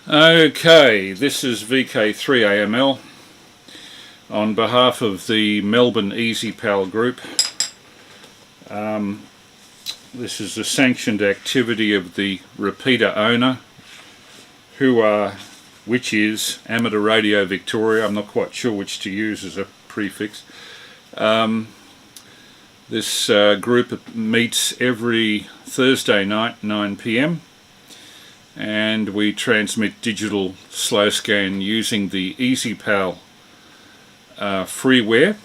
Okay, this is VK3AML on behalf of the Melbourne EASYPAL group. This is a sanctioned activity of the repeater owner, which is Amateur Radio Victoria. I'm not quite sure which to use as a prefix. This group meets every Thursday night, 9 PM, and we transmit digital slow scan using the EASYPAL freeware,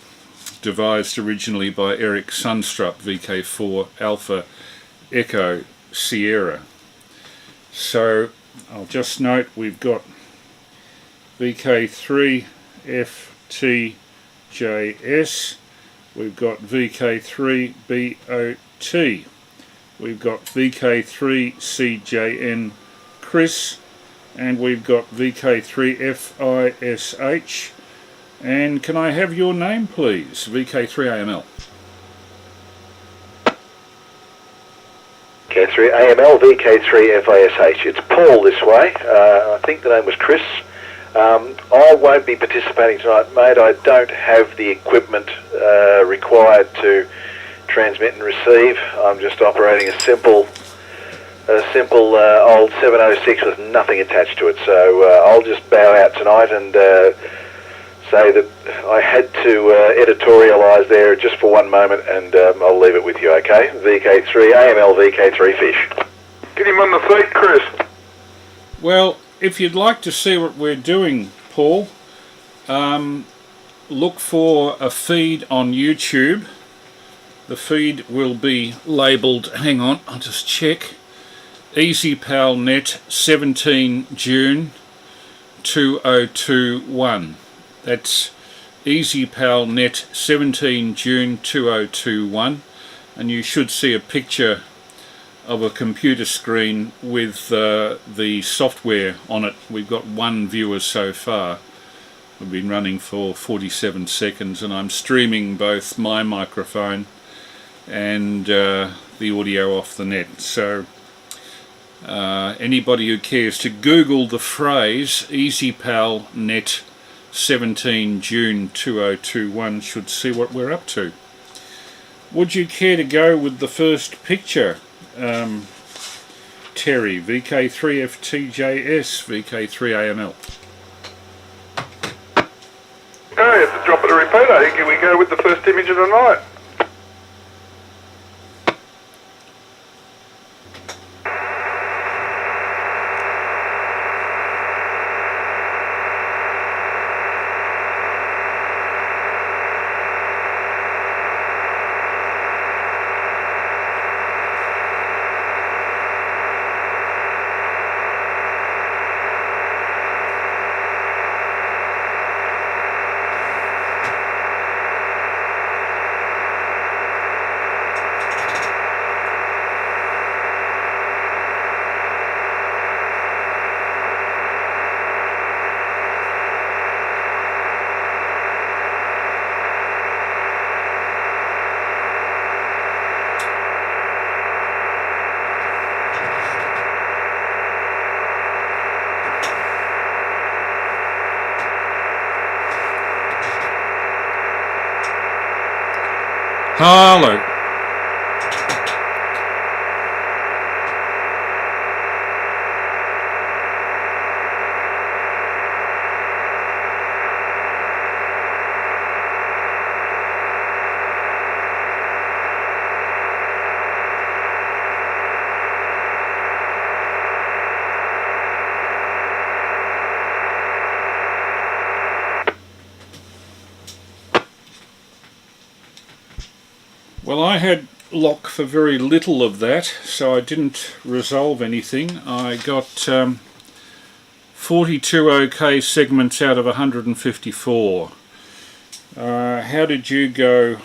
devised originally by Eric Sunstrup, VK4 Alpha Echo Sierra. So I'll just note we've got VK3 FTJS, we've got VK3 BOT, we've got VK3 CJN Chris, and we've got VK3 FISH. And can I have your name, please? VK3AML. VK3AML, VK3 FISH. It's Paul this way. I think the name was Chris. I won't be participating tonight, mate. I don't have the equipment required to transmit and receive. I'm just operating a simple old 706 with nothing attached to it. So I'll just bow out tonight and say that I had to editorialise there just for one moment, and I'll leave it with you, okay? VK3 AML, VK3 Fish. Get him on the feet, Chris. Well, if you'd like to see what we're doing, Paul, look for a feed on YouTube. The feed will be labelled, hang on, I'll just check, EASYPAL NET 17 June 2021. That's EASYPAL NET 17 June 2021, and you should see a picture of a computer screen with the software on it. We've got one viewer so far. We've been running for 47 seconds, and I'm streaming both my microphone and the audio off the net. So anybody who cares to Google the phrase EASYPAL NET 17 June 2021 should see what we're up to. Would you care to go with the first picture, Terry? VK3 FTJS, VK3AML. Okay, at the drop of the repeater, here we go with the first image of the night. Hello. Well, I had lock for very little of that, so I didn't resolve anything. I got 42 OK segments out of 154. How did you go,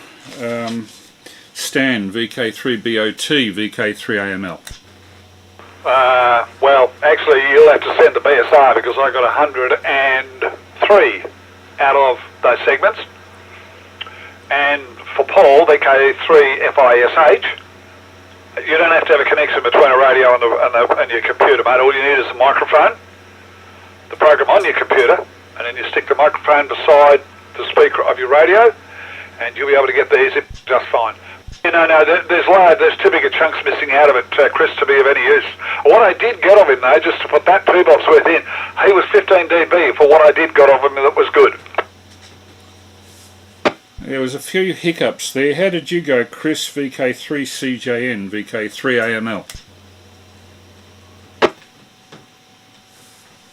Stan, VK3BOT, VK3AML? Well, actually, you'll have to send the BSR because I got 103 out of those segments. And for Paul, VK3FISH, you don't have to have a connection between a radio and your computer, mate. All you need is a microphone. the program on your computer, and then you stick the microphone beside the speaker of your radio, and you'll be able to get the EASYPAL just fine. There's too big a chunks missing out of it, Chris, to be of any use. What I did get of him, though, just to put that 2 bops worth in, he was 15 dB for what I did got of him that was good. There was a few hiccups there. How did you go, Chris? VK3CJN, VK3AML.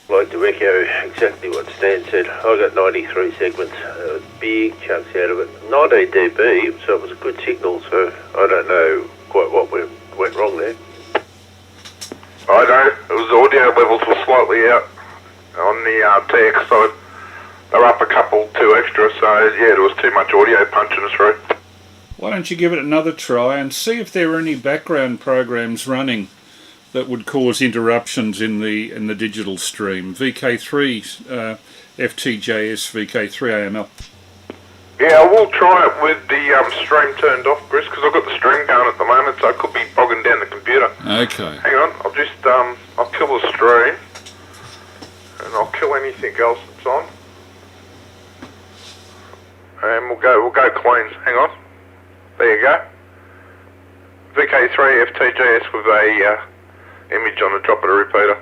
I'd like to echo exactly what Stan said. I got 93 segments, big chunks out of it. 19 dB, so it was a good signal, so I don't know quite what went wrong there. I know, it was the audio levels were slightly out on the TX side. They were up a couple, 2 extra, so yeah, there was too much audio punching through. Why don't you give it another try and see if there are any background programs running that would cause interruptions in the digital stream. VK3 FTJS, VK3AML. Yeah, I will try it with the stream turned off, Chris, because I've got the stream going at the moment, so I could be bogging down the computer. Okay. Hang on, I'll just I'll kill the stream, and I'll kill anything else that's on, and we'll go clean. Hang on, there you go. VK3 FTJS with a image on the top of the repeater.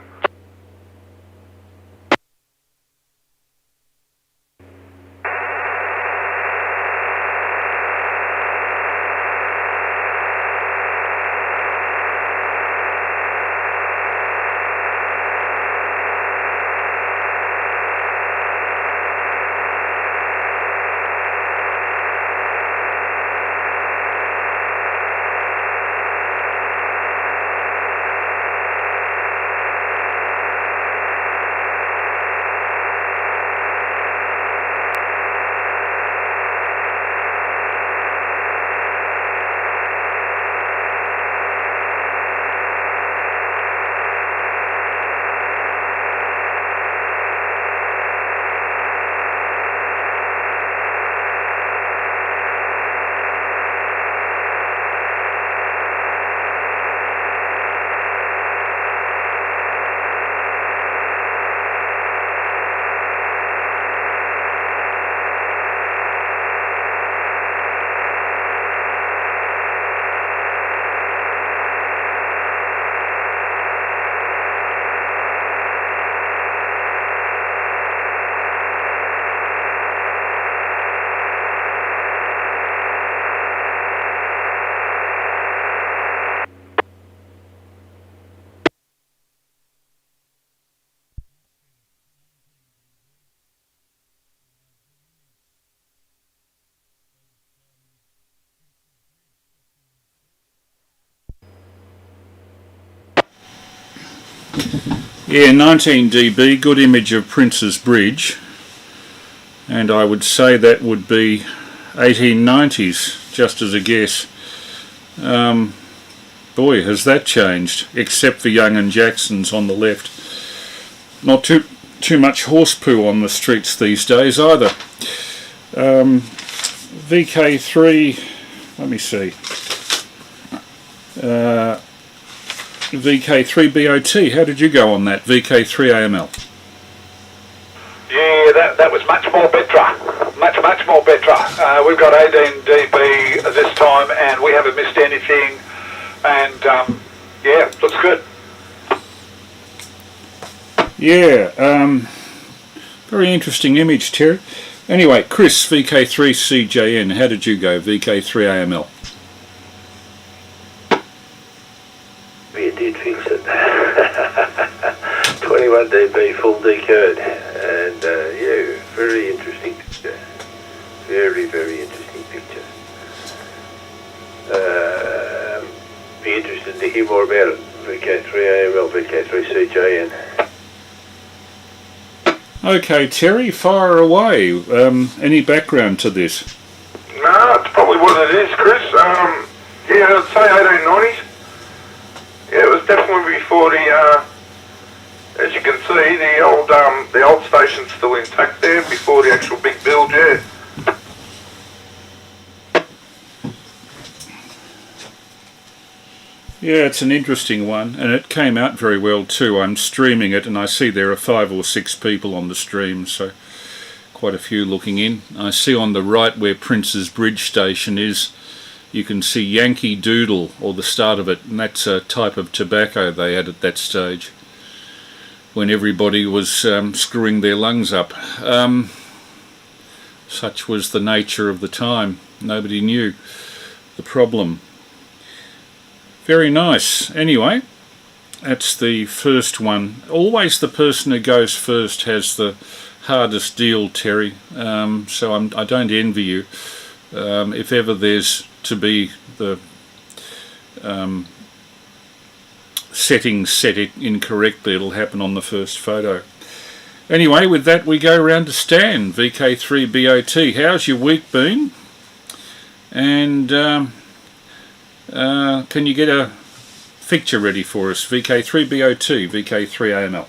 Yeah, 19 dB, good image of Prince's Bridge, and I would say that would be 1890s, just as a guess. Boy, has that changed, except for Young and Jackson's on the left. Not too much horse poo on the streets these days either. VK3, let me see. VK3BOT, how did you go on that? VK3AML. Yeah, that was much more better. Much more better. We've got 18 dB this time, and we haven't missed anything. And yeah, looks good. Yeah, very interesting image, Terry. Anyway, Chris, VK3CJN, how did you go? VK3AML. We did fix it. 21 dB full decode, and yeah, very interesting picture. Very interesting picture. Be interested to hear more about it. VK3AML, VK3CJN. Okay, Terry, fire away. Any background to this? No, it's probably what it is, Chris. Yeah, I'd say 1890s. Yeah, it was definitely before the, as you can see, the old station's still intact there, before the actual big build, yeah. Yeah, it's an interesting one, and it came out very well too. I'm streaming it, and I see there are 5 or 6 people on the stream, so quite a few looking in. I see on the right where Prince's Bridge Station is, you can see Yankee Doodle, or the start of it, and that's a type of tobacco they had at that stage, when everybody was screwing their lungs up. Such was the nature of the time. Nobody knew the problem. Very nice. Anyway, that's the first one. Always the person who goes first has the hardest deal, Terry. So I don't envy you. If ever there's to be the settings set it incorrectly, it'll happen on the first photo. Anyway, with that we go round to Stan, VK3BOT. How's your week been? And can you get a picture ready for us? VK3BOT, VK3AML.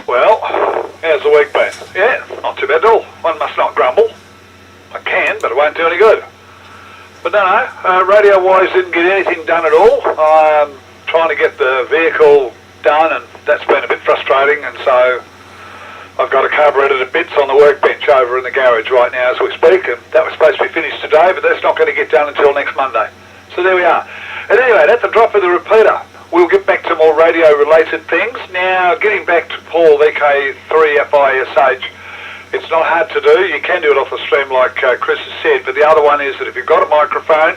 Well, how's the week been? Yeah, not too bad at all. One must not grumble. I can, but it won't do any good. But no, radio-wise didn't get anything done at all. I'm trying to get the vehicle done, and that's been a bit frustrating, and so I've got a carburettor to bits on the workbench over in the garage right now as we speak, and that was supposed to be finished today, but that's not going to get done until next Monday. So there we are. And anyway, at the drop of the repeater, we'll get back to more radio-related things. Now, getting back to Paul, VK3FISH, it's not hard to do. You can do it off the stream like Chris has said, but the other one is that if you've got a microphone,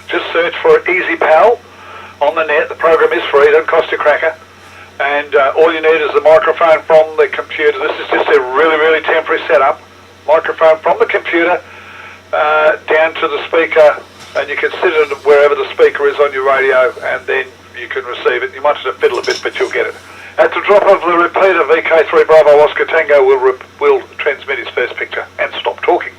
just search for EASYPAL on the net. The program is free, doesn't cost you a cracker. And all you need is the microphone from the computer. This is just a really, really temporary setup. Microphone from the computer down to the speaker, and you can sit it wherever the speaker is on your radio, and then you can receive it. You might have to fiddle a bit, but you'll get it. At the drop of the repeater, VK3 Bravo Oscar Tango will transmit his first picture and stop talking.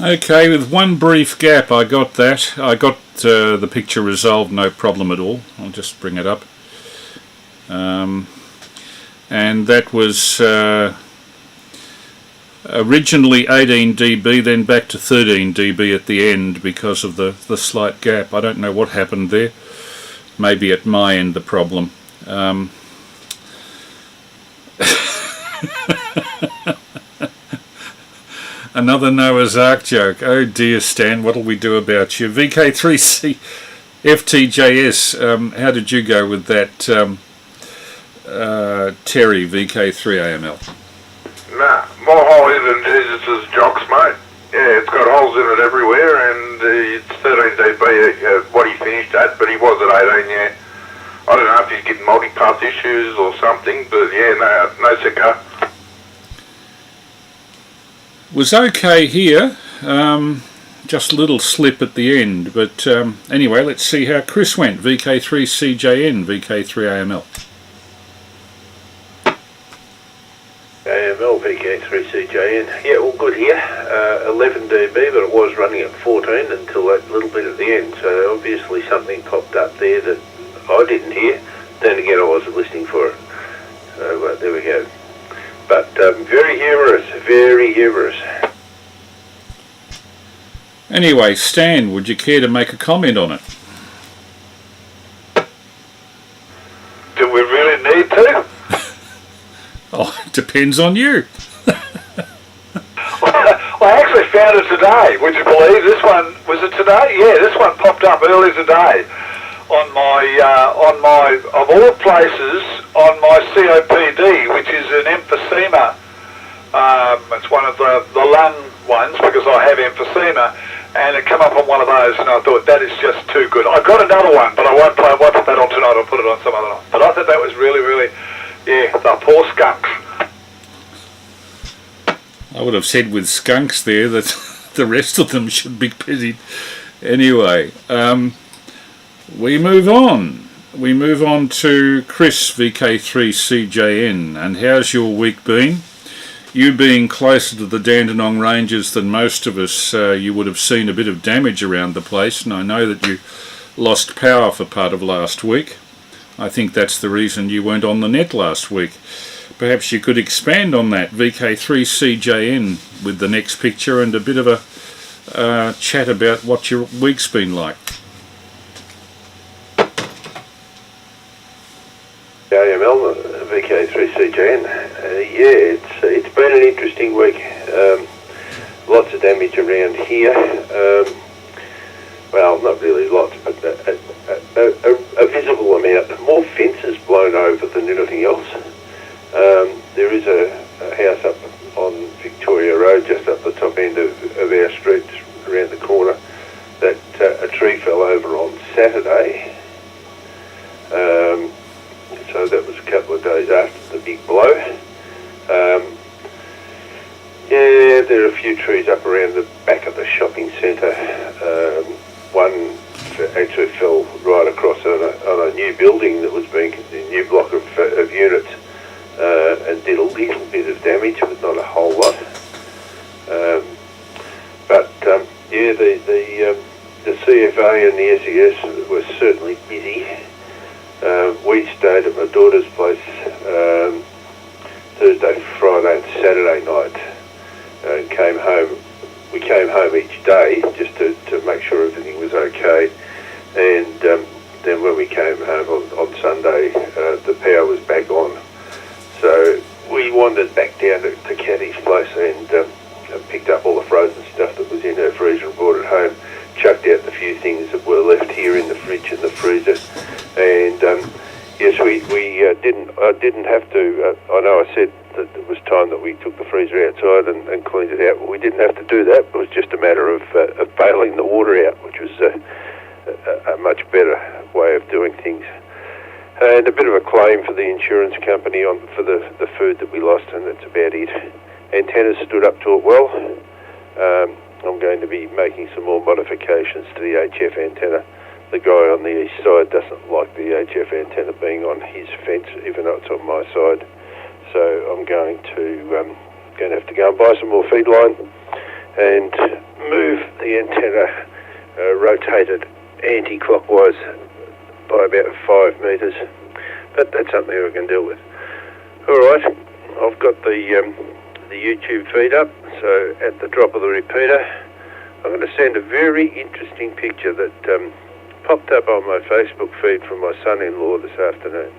Okay, with one brief gap I got that. I got the picture resolved, no problem at all. I'll just bring it up. And that was originally 18 dB, then back to 13 dB at the end because of the slight gap. I don't know what happened there. Maybe at my end the problem. Another Noah's Ark joke. Oh dear, Stan, what'll we do about you? VK3C FTJS, how did you go with that, Terry, VK3AML? Nah, more hole in than Jesus' jocks, mate. Yeah, it's got holes in it everywhere, and it's 13 dB what he finished at, but he was at 18, yeah. I don't know if he's getting multi-path issues or something, but yeah, no cigar. Was okay here. just a little slip at the end, but anyway, let's see how Chris went. VK3CJN, VK3AML. AML VK3CJN. Yeah, all good here. 11 dB, but it was running at 14 until that little bit at the end. So obviously something popped up there that I didn't hear. Then again, I wasn't listening for it. So there we go. But very humorous, very humorous. Anyway, Stan, would you care to make a comment on it? Do we really need to? Oh, it depends on you. I actually found it today. Would you believe this one? Was it today? Yeah, this one popped up early today on my of all places on my COPD, which is an emphysema. It's one of the lung ones because I have emphysema, and it came up on one of those, and I thought that is just too good. I got another one, but I won't put that on tonight. I'll put it on some other night. But I thought that was really, really, yeah, the poor skunks. I would have said with skunks there that the rest of them should be pitied. Anyway, we move on. We move on to Chris, VK3CJN. And how's your week been? You being closer to the Dandenong Ranges than most of us, you would have seen a bit of damage around the place, and I know that you lost power for part of last week. I think that's the reason you weren't on the net last week. Perhaps you could expand on that, VK3CJN, with the next picture and a bit of a chat about what your week's been like. AML, VK3CJN. Yeah, it's been an interesting week. Lots of damage around here. Well, not really lots, but a visible amount. More fences blown over than anything else. There is a house up on Victoria Road, just up the top end of our street, around the corner, that a tree fell over on Saturday. So that was a couple of days after the big blow. Yeah, there are a few trees up around the back of the shopping centre. One actually fell right across on a new building that was being a new block of units, and did a little bit of damage, but not a whole lot. Yeah, the CFA and the SES were certainly busy. We stayed at my daughter's place Thursday, Friday and Saturday night, and came home. We came home each day just to make sure everything was okay, and then when we came home on Sunday, the power was back on. So we wandered back down to Kathy's place and picked up all the frozen stuff that was in her freezer and brought it home, chucked out the few things that were left here in the fridge and the freezer, and yes, we didn't have to, I know I said that it was time that we took the freezer outside and cleaned it out, but we didn't have to do that. It was just a matter of bailing the water out, which was a much better way of doing things. And a bit of a claim for the insurance company for the food that we lost, and that's about it. Antennas stood up to it well. I'm going to be making some more modifications to the HF antenna. The guy on the east side doesn't like the HF antenna being on his fence, even though it's on my side. So I'm going to have to go and buy some more feed line and move the antenna rotated anti-clockwise by about 5 metres, but that's something I can deal with. Alright, I've got the YouTube feed up, so at the drop of the repeater I'm going to send a very interesting picture that popped up on my Facebook feed from my son-in-law this afternoon.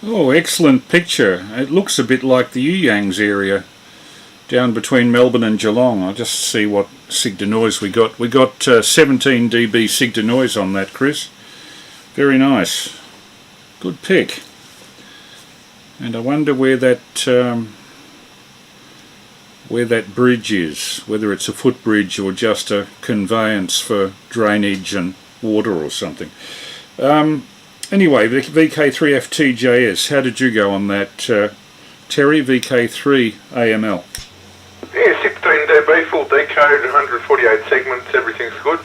Oh, excellent picture. It looks a bit like the Yangs area down between Melbourne and Geelong. I'll just see what sig denoise we got. We got 17 dB sig denoise on that, Chris. Very nice. Good pick. And I wonder where that bridge is, whether it's a footbridge or just a conveyance for drainage and water or something. Anyway, VK3FTJS, how did you go on that, Terry? VK3 AML. Yeah, 16 dB, full decode, 148 segments, everything's good.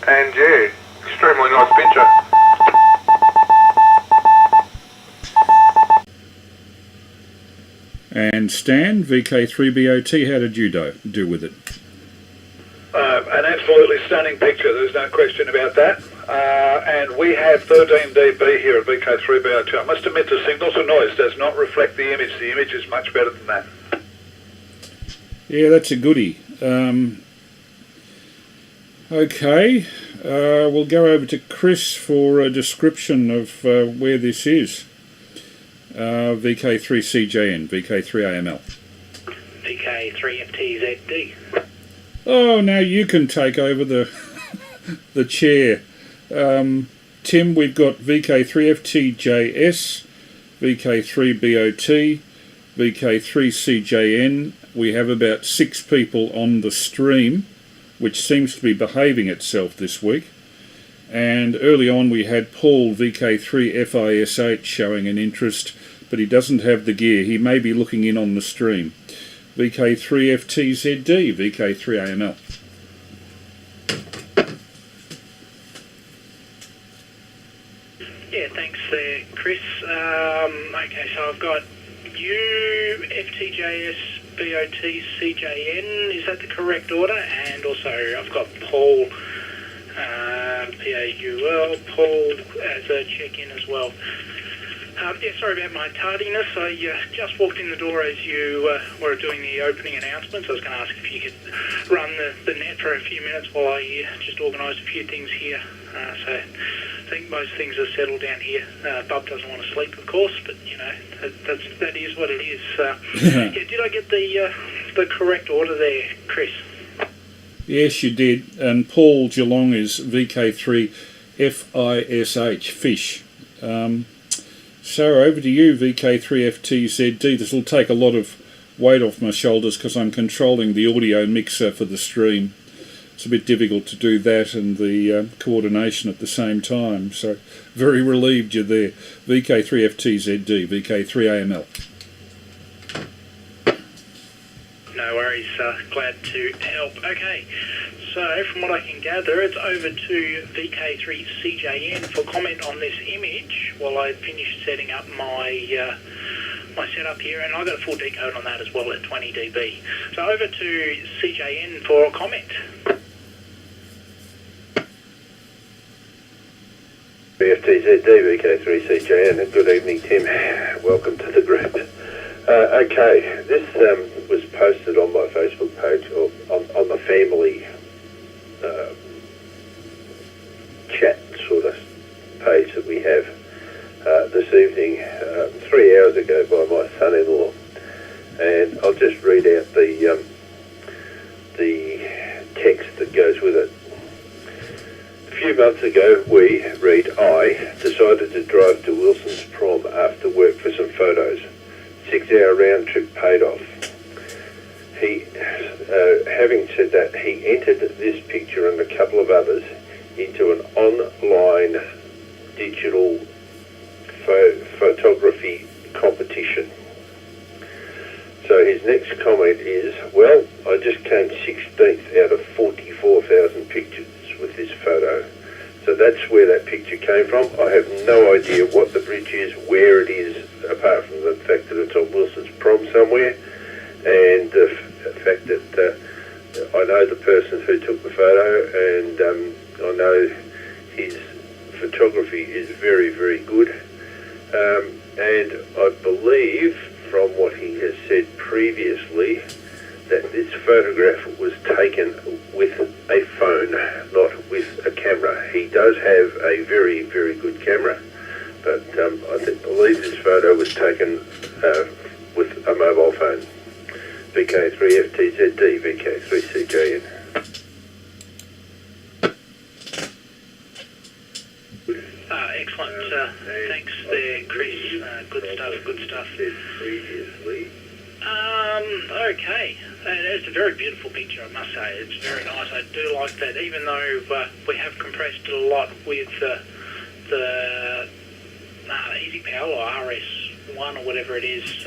And yeah, extremely nice picture. And Stan, VK3BOT, how did you do with it? An absolutely stunning picture, there's no question about that. And we have 13 dB here at VK3BO2. I must admit the signal to noise does not reflect the image. The image is much better than that. Yeah, that's a goodie. Okay, we'll go over to Chris for a description of where this is. VK3CJN, VK3AML. VK3FTZD. Oh, now you can take over the the chair. Tim, we've got VK3FTJS, VK3BOT, VK3CJN. We have about 6 people on the stream, which seems to be behaving itself this week. And early on we had Paul, VK3FISH, showing an interest, but he doesn't have the gear. He may be looking in on the stream. VK3FTZD, VK3AML. Yeah, thanks there, Chris. Okay, so I've got you, FTJS, BOT, CJN. Is that the correct order? And also I've got Paul, PAUL, Paul as a check-in as well. Yeah, sorry about my tardiness. I just walked in the door as you were doing the opening announcements. I was going to ask if you could run the net for a few minutes while I just organised a few things here. So I think most things are settled down here. Bub doesn't want to sleep, of course, but you know that is what it is. Yeah, did I get the correct order there, Chris? Yes, you did. And Paul Geelong is VK3FISH, fish. So over to you, VK3FTZD. This will take a lot of weight off my shoulders because I'm controlling the audio mixer for the stream. It's a bit difficult to do that and the coordination at the same time. So very relieved you're there. VK3FTZD, VK3AML. No worries, glad to help. Okay, so from what I can gather, it's over to VK3CJN for comment on this image while I finish setting up my my setup here, and I got a full decode on that as well at 20 dB. So over to CJN for a comment. BFTZD, VK3CJN, and good evening, Tim. Welcome to the group. Okay, this was posted on my Facebook page, or on the family chat sort of page that we have this evening, 3 hours ago by my son-in-law. And I'll just read out the text that goes with it. A few months ago, I decided to drive to Wilson's prom after work for some photos. 6-hour round trip paid off. Having said that, he entered this picture and a couple of others into an online digital photography competition. So his next comment is, well, I just came 16th out of 44,000 pictures with this photo. So that's where that picture came from. I have no idea what the bridge is, where it is, apart from the fact that it's on Wilson's prom somewhere, and the fact that I know the person who took the photo, and I know his photography is very, very good. And I believe from what he has said previously that this photograph was taken with a phone, not with a camera. He does have a very, very good camera, but believe this photo was taken with a mobile phone. VK3FTZD, VK3CJN. Excellent. Thanks there, Chris. Good stuff, good stuff. Okay. It's a very beautiful picture, I must say. It's very nice. I do like that, even though we have compressed it a lot with the EasyPal or RS1 or whatever it is.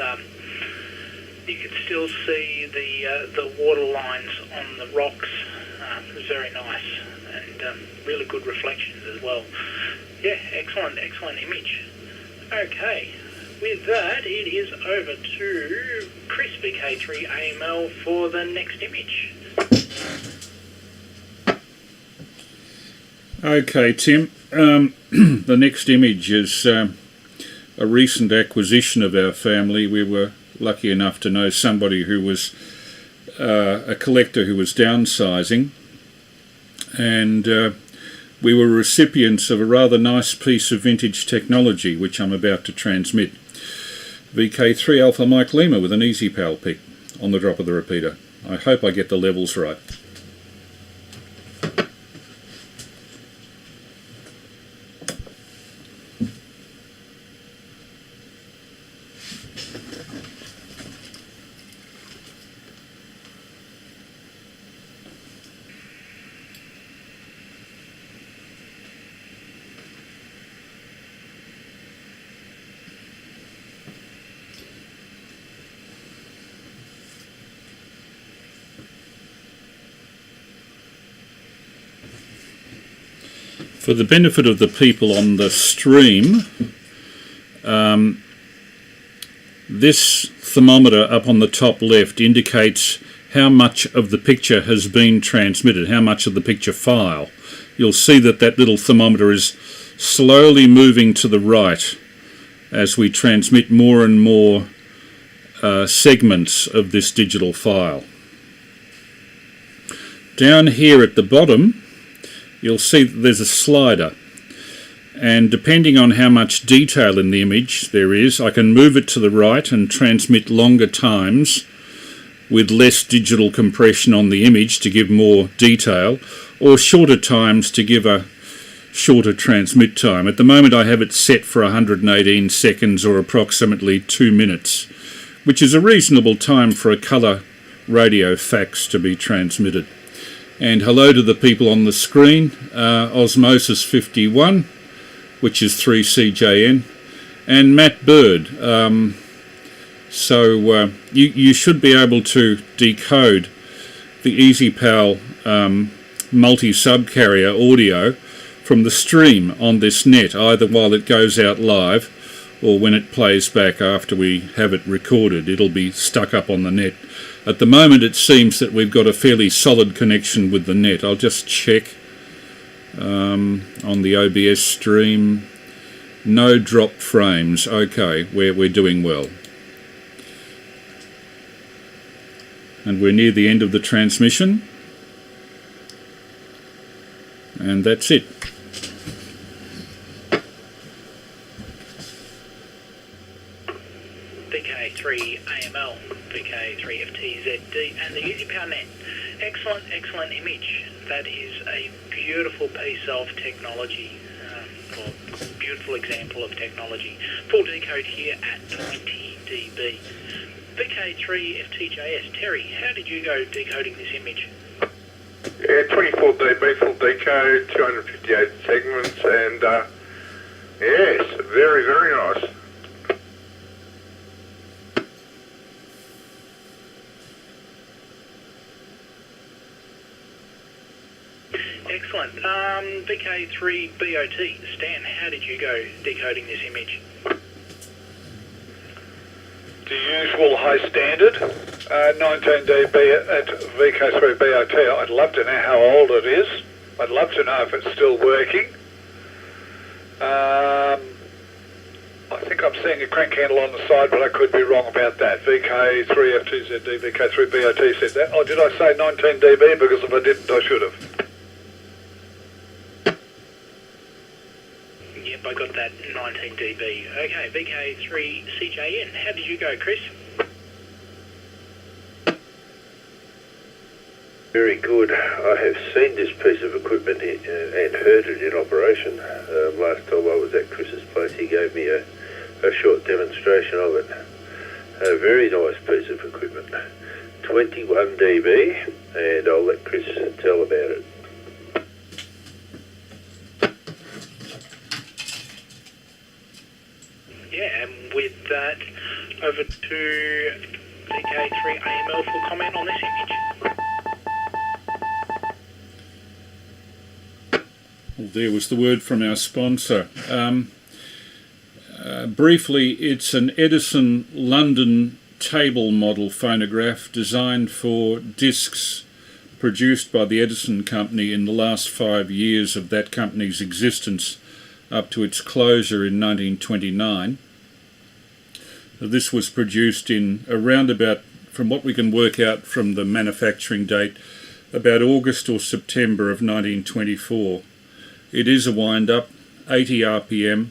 You can still see the water lines on the rocks. Very nice, and really good reflections as well. Yeah, excellent image. Okay, with that, it is over to Chris, VK3AML, for the next image. Okay, Tim. The next image is a recent acquisition of our family. We were lucky enough to know somebody who was a collector who was downsizing, and we were recipients of a rather nice piece of vintage technology which I'm about to transmit. VK3 Alpha Mike Lima with an EasyPal pic on the drop of the repeater. I hope I get the levels right. For the benefit of the people on the stream, this thermometer up on the top left indicates how much of the picture has been transmitted, how much of the picture file. You'll see that that little thermometer is slowly moving to the right as we transmit more and more segments of this digital file. Down here at the bottom, you'll see that there's a slider, and depending on how much detail in the image there is, I can move it to the right and transmit longer times with less digital compression on the image to give more detail, or shorter times to give a shorter transmit time. At the moment I have it set for 118 seconds or approximately 2 minutes, which is a reasonable time for a colour radio fax to be transmitted. And hello to the people on the screen, Osmosis 51, which is 3CJN, and Matt Bird. You should be able to decode the EasyPal multi-subcarrier audio from the stream on this net, either while it goes out live or when it plays back after we have it recorded. It'll be stuck up on the net. At the moment it seems that we've got a fairly solid connection with the net. I'll just check on the OBS stream. No drop frames. Okay, we're doing well. And we're near the end of the transmission. And that's it. VK3AML, VK3FTZD, and the EasyPal net. Excellent image. That is a beautiful piece of technology, or beautiful example of technology. Full decode here at 20 dB. VK3FTJS, Terry, how did you go decoding this image? Yeah, 24 dB full decode, 258 segments, and yes, very nice. Excellent. VK3BOT, Stan, how did you go decoding this image? The usual high standard, 19 dB at VK3BOT. I'd love to know how old it is. I'd love to know if it's still working. I think I'm seeing a crank handle on the side, but I could be wrong about that. VK3FTZD, VK3BOT said that. Oh, did I say 19 dB? Because if I didn't, I should have. Yep, I got that 19 17 dB. Okay, VK3CJN. How did you go, Chris? Very good. I have seen this piece of equipment and heard it in operation. Last time I was at Chris's place, he gave me a short demonstration of it. A very nice piece of equipment. 21 dB, and I'll let Chris tell about it. Yeah, and with that, over to VK3AML for comment on this image. Well, there was the word from our sponsor. Briefly, it's an Edison London table model phonograph designed for discs produced by the Edison company in the last 5 years of that company's existence up to its closure in 1929. This was produced in around about, from what we can work out from the manufacturing date, about August or September of 1924. It is a wind-up, 80 RPM.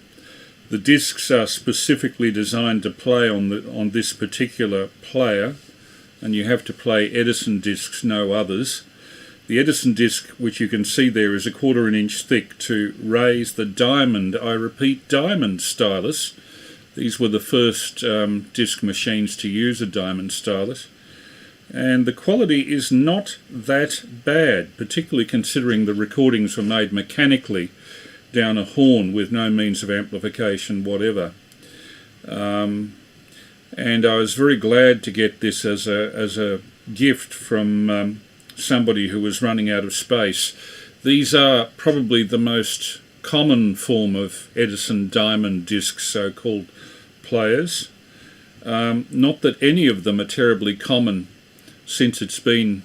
The discs are specifically designed to play on this particular player, and you have to play Edison discs, no others. The Edison disc, which you can see there, is 1/4 inch thick to raise the diamond, I repeat, diamond stylus. These were the first disc machines to use a diamond stylus. And the quality is not that bad, particularly considering the recordings were made mechanically down a horn with no means of amplification whatever. And I was very glad to get this as a gift from somebody who was running out of space. These are probably the most common form of Edison diamond discs, so-called players. Not that any of them are terribly common, since it's been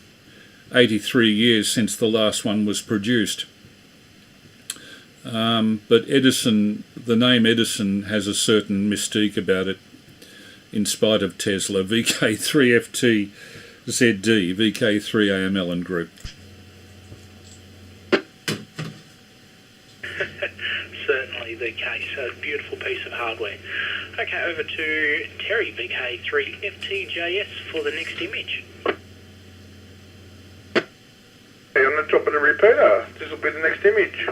83 years since the last one was produced. But Edison, the name Edison has a certain mystique about it, in spite of Tesla. VK3FTZD, VK3AML and Group. Certainly the case. A beautiful piece of hardware. Okay, over to Terry, VK3FTJS for the next image. Hey, on the top of the repeater, this will be the next image.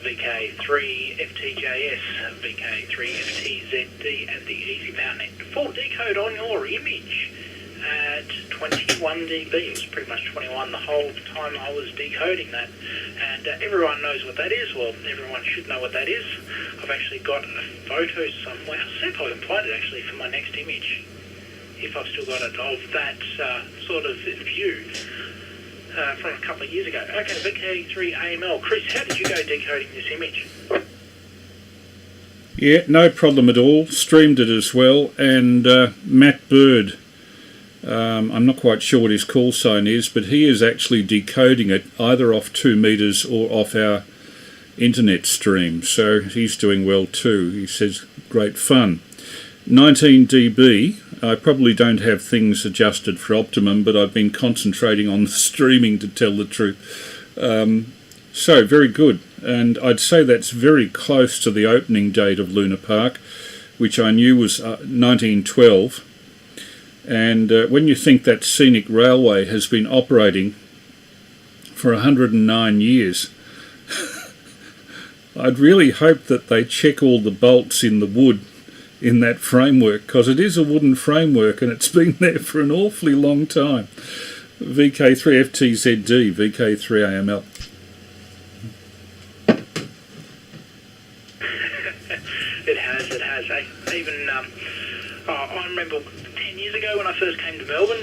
VK3FTJS, VK3FTZD and the EasyPal Net. Full decode on your image at 21 dB. It was pretty much 21 the whole time I was decoding that. And everyone knows what that is. Well, everyone should know what that is. I've actually got a photo somewhere. I'll see if I can find it actually for my next image, if I've still got it, of that sort of view. From a couple of years ago. Okay, VK3AML. Chris, how did you go decoding this image? Yeah, no problem at all. Streamed it as well. And Matt Bird I'm not quite sure what his call sign is, but he is actually decoding it either off 2 meters or off our internet stream. So he's doing well too. He says great fun. 19 dB. I probably don't have things adjusted for optimum, but I've been concentrating on the streaming to tell the truth. So very good, and I'd say that's very close to the opening date of Luna Park, which I knew was 1912. And when you think that scenic railway has been operating for 109 years, I'd really hope that they check all the bolts in the wood in that framework, because it is a wooden framework and it's been there for an awfully long time. VK3FTZD, VK3AML. It has. Even, I remember 10 years ago when I first came to Melbourne,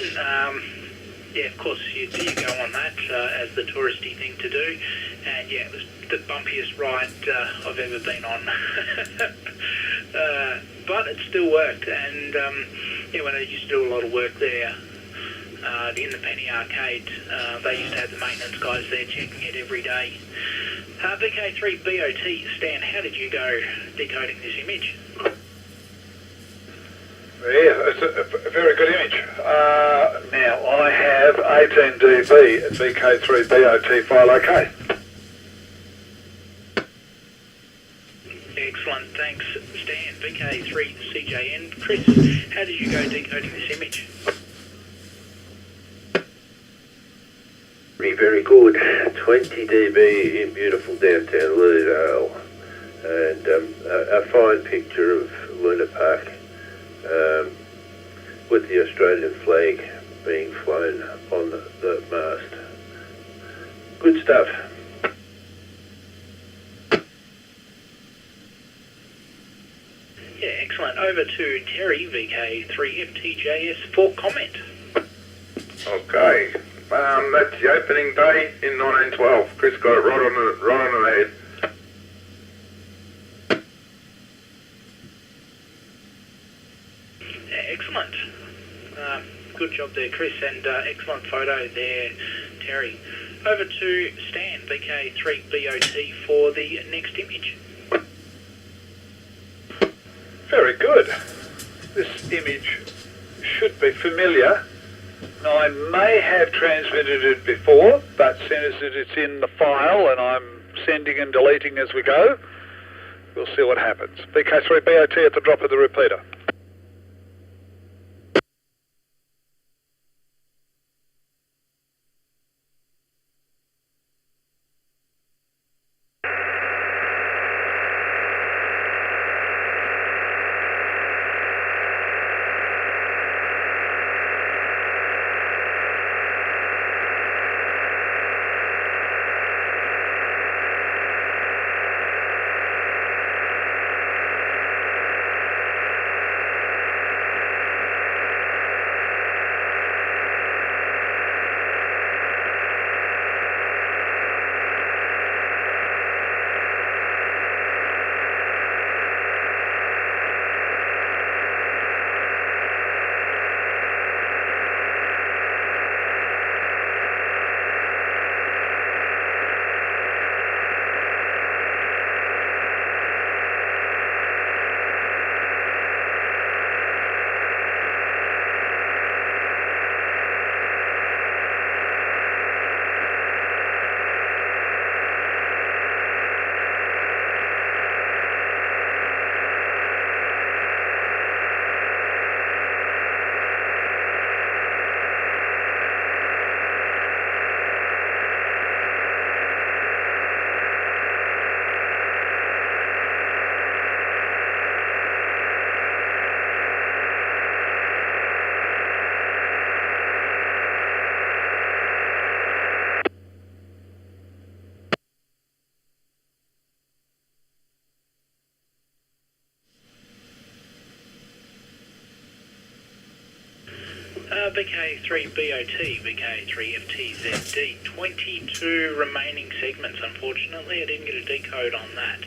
yeah, of course, you go on that as the touristy thing to do, and yeah, it was the bumpiest ride I've ever been on. But it still worked, and yeah, when I used to do a lot of work there in the Penny Arcade, they used to have the maintenance guys there checking it every day. VK3BOT, Stan, how did you go decoding this image? Yeah, it's a very good image. Now, I have 18 dB VK3BOT file OK. Excellent, thanks, Stan. VK3CJN. Chris, how did you go decoding this image? Very good. 20 dB in beautiful downtown Lilydale, and a fine picture of Luna Park with the Australian flag being flown on the mast. Good stuff. Yeah, excellent. Over to Terry, VK3FTJS, for comment. Okay. That's the opening day in 1912. Chris got it right on the head. Excellent. Good job there, Chris, and excellent photo there, Terry. Over to Stan, VK3BOT, for the next image. Very good. This image should be familiar. I may have transmitted it before, but as soon as it's in the file and I'm sending and deleting as we go, we'll see what happens. VK3BOT at the drop of the repeater. VK3BOT, VK3FTZD, 22 remaining segments, unfortunately. I didn't get a decode on that.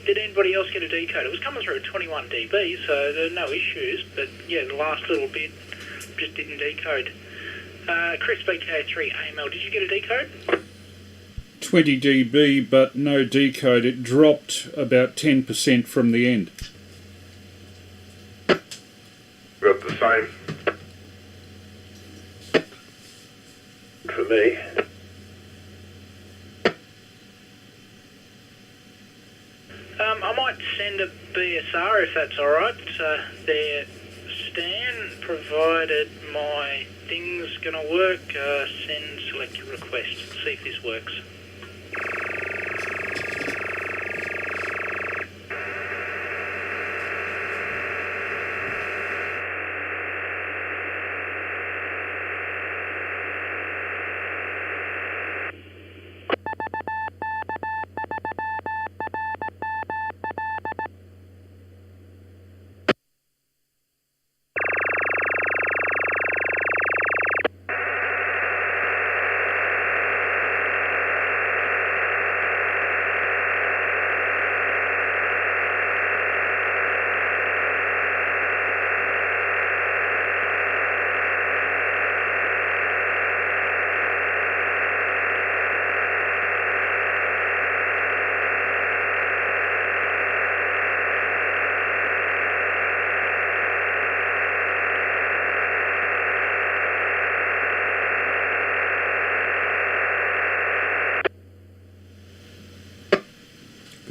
Did anybody else get a decode? It was coming through at 21 dB, so there are no issues, but yeah, the last little bit just didn't decode. Chris VK3 AML, did you get a decode? 20 dB, but no decode. It dropped about 10% from the end. Got the same. For me. I might send a BSR if that's alright. There, Stan, provided my thing's gonna work, send select a request. See if this works.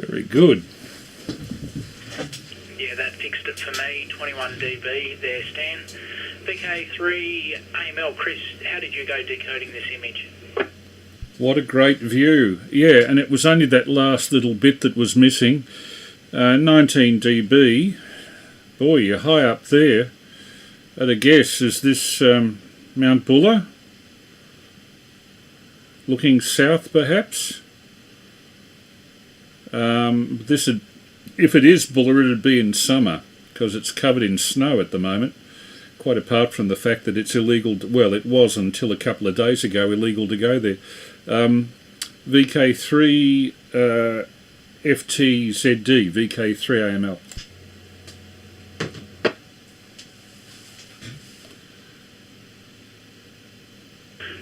Very good. Yeah, that fixed it for me. 21 dB there, Stan. VK3 AML, Chris, how did you go decoding this image? What a great view. Yeah, and it was only that last little bit that was missing. 19 dB. Boy, you're high up there. At a guess, is this Mount Buller? Looking south, perhaps? If it is Buller, it'd be in summer, because it's covered in snow at the moment. Quite apart from the fact that it's illegal, well, it was until a couple of days ago illegal to go there. VK3 FTZD, VK3 AML.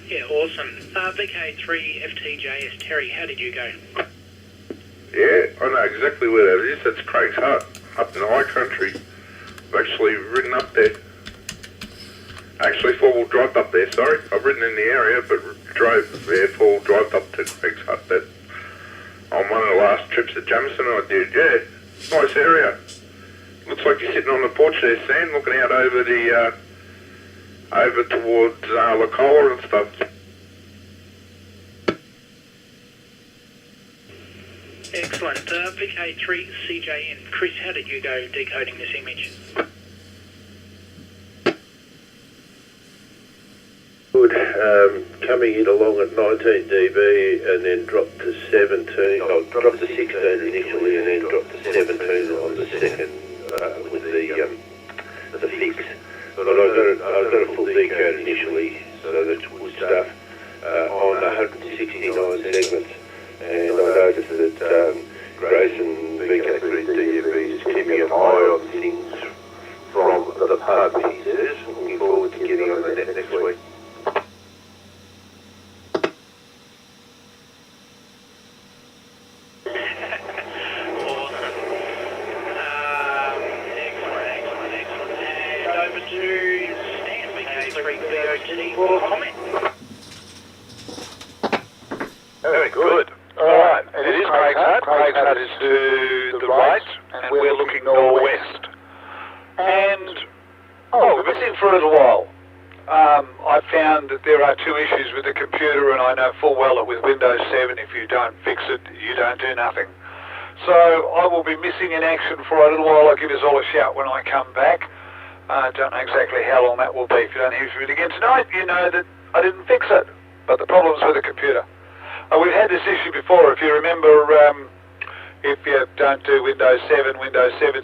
Yeah, awesome. VK3 FTJS, Terry, how did you go? Yeah, I know exactly where that is. That's Craig's Hut, up in the high country. I've actually ridden up there. Actually, four-wheel drive up there, sorry. I've ridden in the area, but drove there, four-wheel drive up to Craig's Hut. That, on one of the last trips to Jamison I did, yeah. Nice area. Looks like you're sitting on the porch there, Stan, looking out over the, over towards Lacola and stuff. Excellent. VK3 CJN, Chris, how did you go decoding this image? Good. Coming in along at 19 dB and then dropped to 17. Oh, dropped to 16 initially and then dropped to 17 on the second with the fix. But I got a full decode initially, so that's good stuff, on 169 segments. And I noticed that Grayson VK3 DFB is keeping an eye on things from the pub, he says. Looking forward to getting on the net next week. Very good. All right, it is Craig's Hut. Craig's Hut is to the right, and we're looking northwest. And, we've been in for a little while. I found that there are two issues with the computer, and I know full well that with Windows 7, if you don't fix it, you don't do nothing. So I will be missing in action for a little while. I'll give us all a shout when I come back. I don't know exactly how long that will be. If you don't hear from me again tonight, you know that I didn't fix it. But the problem's with the computer. We've had this issue before. If you remember, if you don't do Windows 7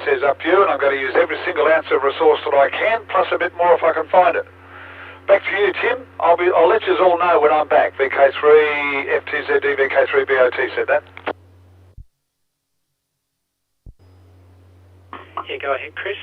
says up to you, and I've got to use every single ounce of resource that I can, plus a bit more if I can find it. Back to you, Tim. I'll let you all know when I'm back. VK3 FTZD, VK3 BOT said that. Yeah, go ahead, Chris.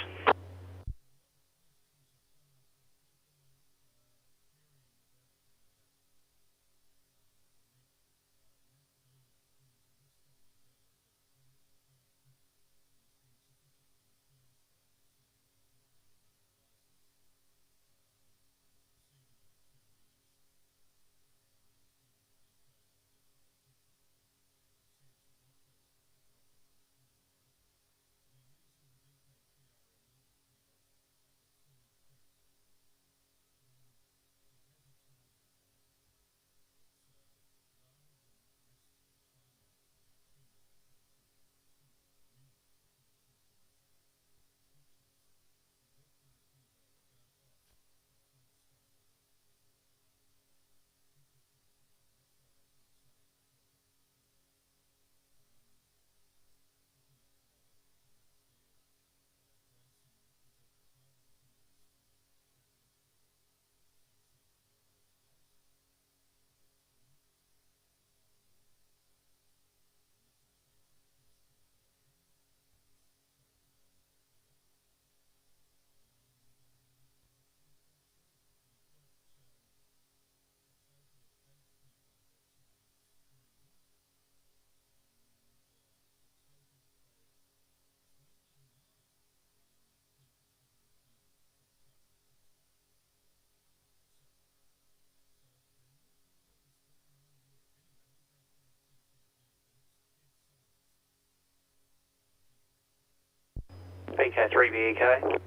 VK3BEK.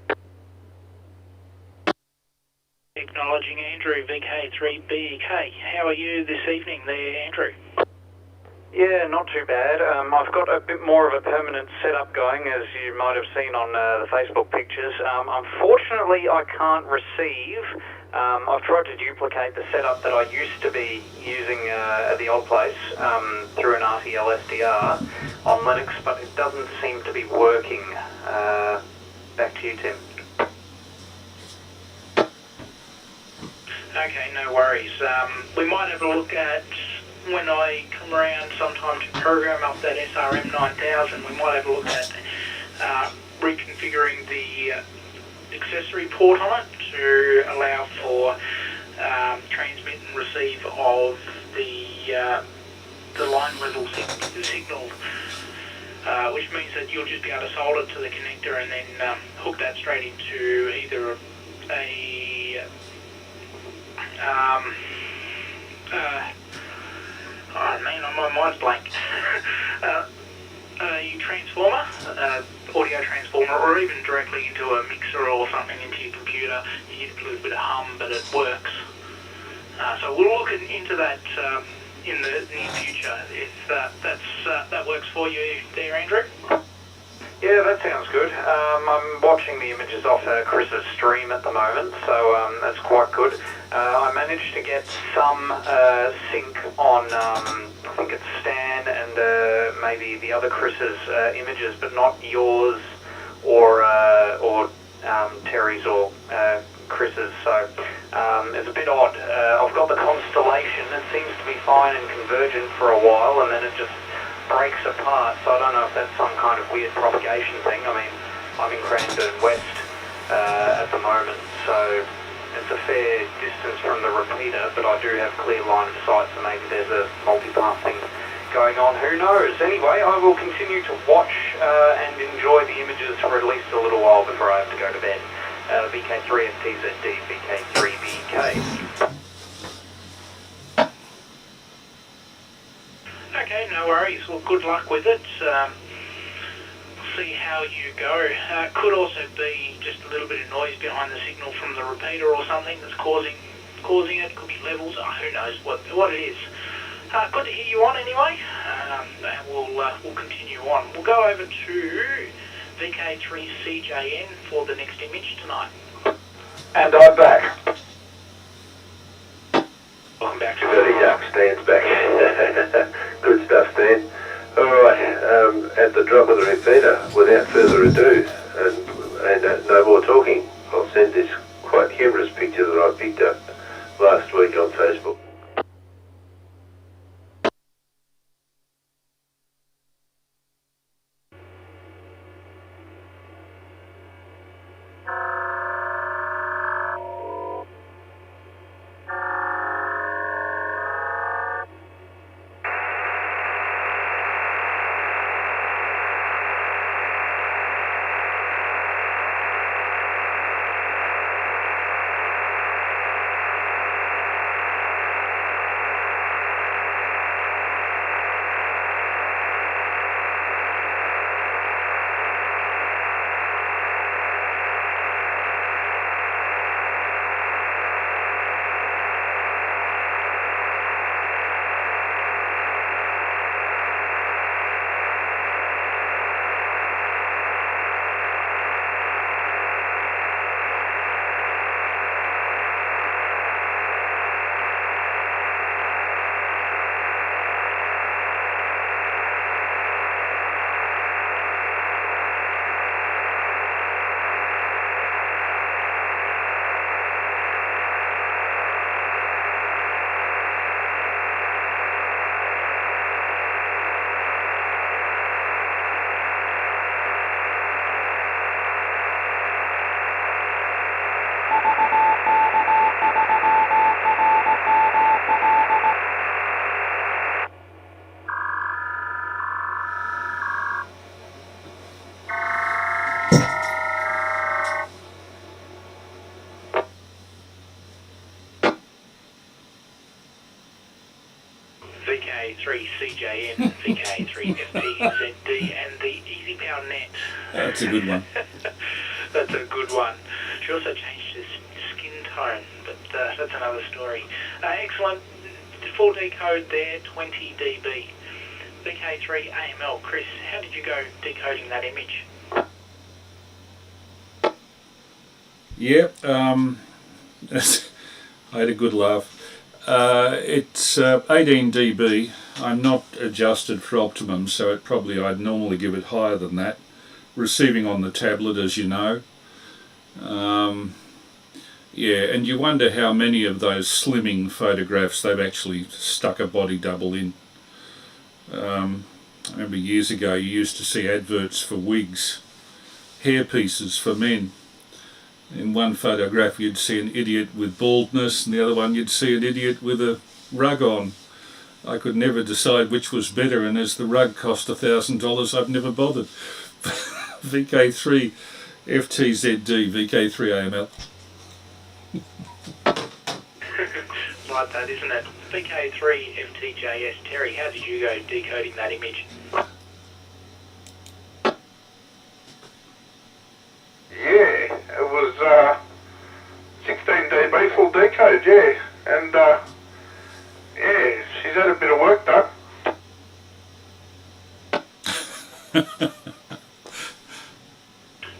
Acknowledging Andrew, VK3BEK. How are you this evening there, Andrew? Yeah, not too bad. I've got a bit more of a permanent setup going, as you might have seen on the Facebook pictures. Unfortunately, I can't receive. I've tried to duplicate the setup that I used to be using at the old place through an RTL SDR on Linux, but it doesn't seem to be working. Back to you, Tim. Okay, no worries. We might have a look at, when I come around sometime to program up that SRM 9000, we might have a look at reconfiguring the accessory port on it to allow for transmit and receive of the line level signal, which means that you'll just be able to solder it to the connector and then hook that straight into either a oh man, my mind's blank. A transformer, audio transformer, or even directly into a mixer or something into your computer. You get a little bit of hum, but it works. So we'll look into that in the near future, if that works for you there, Andrew. Yeah, that sounds good. I'm watching the images off Chris's stream at the moment, so that's quite good. I managed to get some sync on, I think it's Stan and maybe the other Chris's images, but not yours or Terry's or Chris's, so it's a bit odd. I've got the constellation, it seems to be fine and convergent for a while, and then it just breaks apart, so I don't know if that's some kind of weird propagation thing. I mean, I'm in Cranbourne West at the moment, so it's a fair distance from the repeater, but I do have clear line of sight, so maybe there's a multi-part thing going on, who knows. Anyway, I will continue to watch and enjoy the images for at least a little while before I have to go to bed. VK3FTZD, VK3BK. Okay, no worries. Well, good luck with it. We'll see how you go. Could also be just a little bit of noise behind the signal from the repeater or something that's causing it. Could be levels. Who knows what it is. Good to hear you on anyway. And we'll continue on. We'll go over to VK3CJN for the next image tonight. And I'm back. Welcome back. Stan's back. Good stuff, Stan. Alright, at the drop of the repeater, without further ado, and no more talking, I'll send this quite humorous picture that I picked up last week on Facebook. VK3CJN, VK3FTZD, and the EasyPal Net. That's a good one. one. She also changed his skin tone, but that's another story. Excellent. Full decode there, 20 dB. VK3 AML. Chris, how did you go decoding that image? Yeah, I had a good laugh. It's 18 dB. I'm not adjusted for optimum, so I'd normally give it higher than that. Receiving on the tablet, as you know. Yeah, and you wonder how many of those slimming photographs they've actually stuck a body double in. I remember years ago you used to see adverts for wigs, hair pieces for men. In one photograph you'd see an idiot with baldness, and the other one you'd see an idiot with a rug on. I could never decide which was better, and as the rug cost $1,000, I've never bothered. VK3 FTZD, VK3 AML. Like that, isn't it? VK3 FTJS. Terry, how did you go decoding that image? Yeah, it was 16 dB full decode, yeah. And yeah, she's had a bit of work done.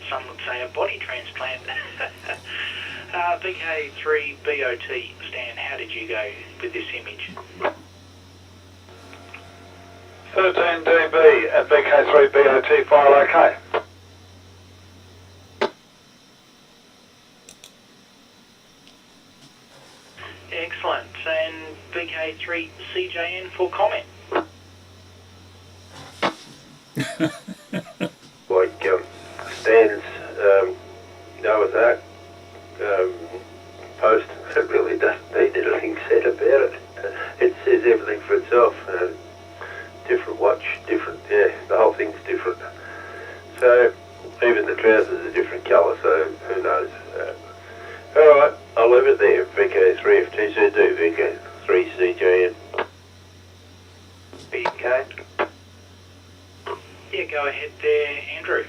Some would say a body transplant. VK3 BOT. Stan, how did you go with this image? 13 dB at VK3 BOT file OK. Excellent. And VK3 CJN for comment. Like Stan's know with that post, it really doesn't need anything said about it. It says everything for itself. Different watch, different, yeah, the whole thing's different. So even the trousers are different colour, so who knows. Alright, I'll leave it there. VK3 FTZD, VK3 CJN. BK. Yeah, go ahead there, Andrew.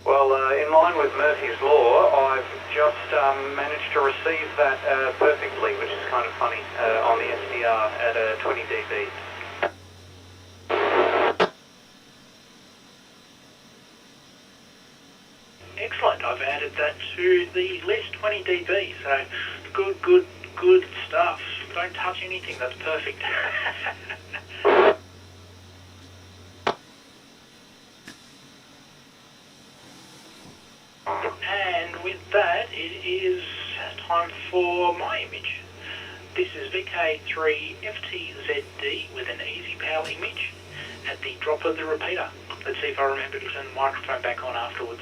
Well, in line with Murphy's Law, I've just managed to receive that perfectly, which is kind of funny, on the SDR at 20 dB. Excellent. I've added that to the list, 20 dB. So good stuff. Don't touch anything. That's perfect. And with that, it is time for my image. This is VK3 FTZD with an EasyPal image at the drop of the repeater. Let's see if I remember to turn the microphone back on afterwards.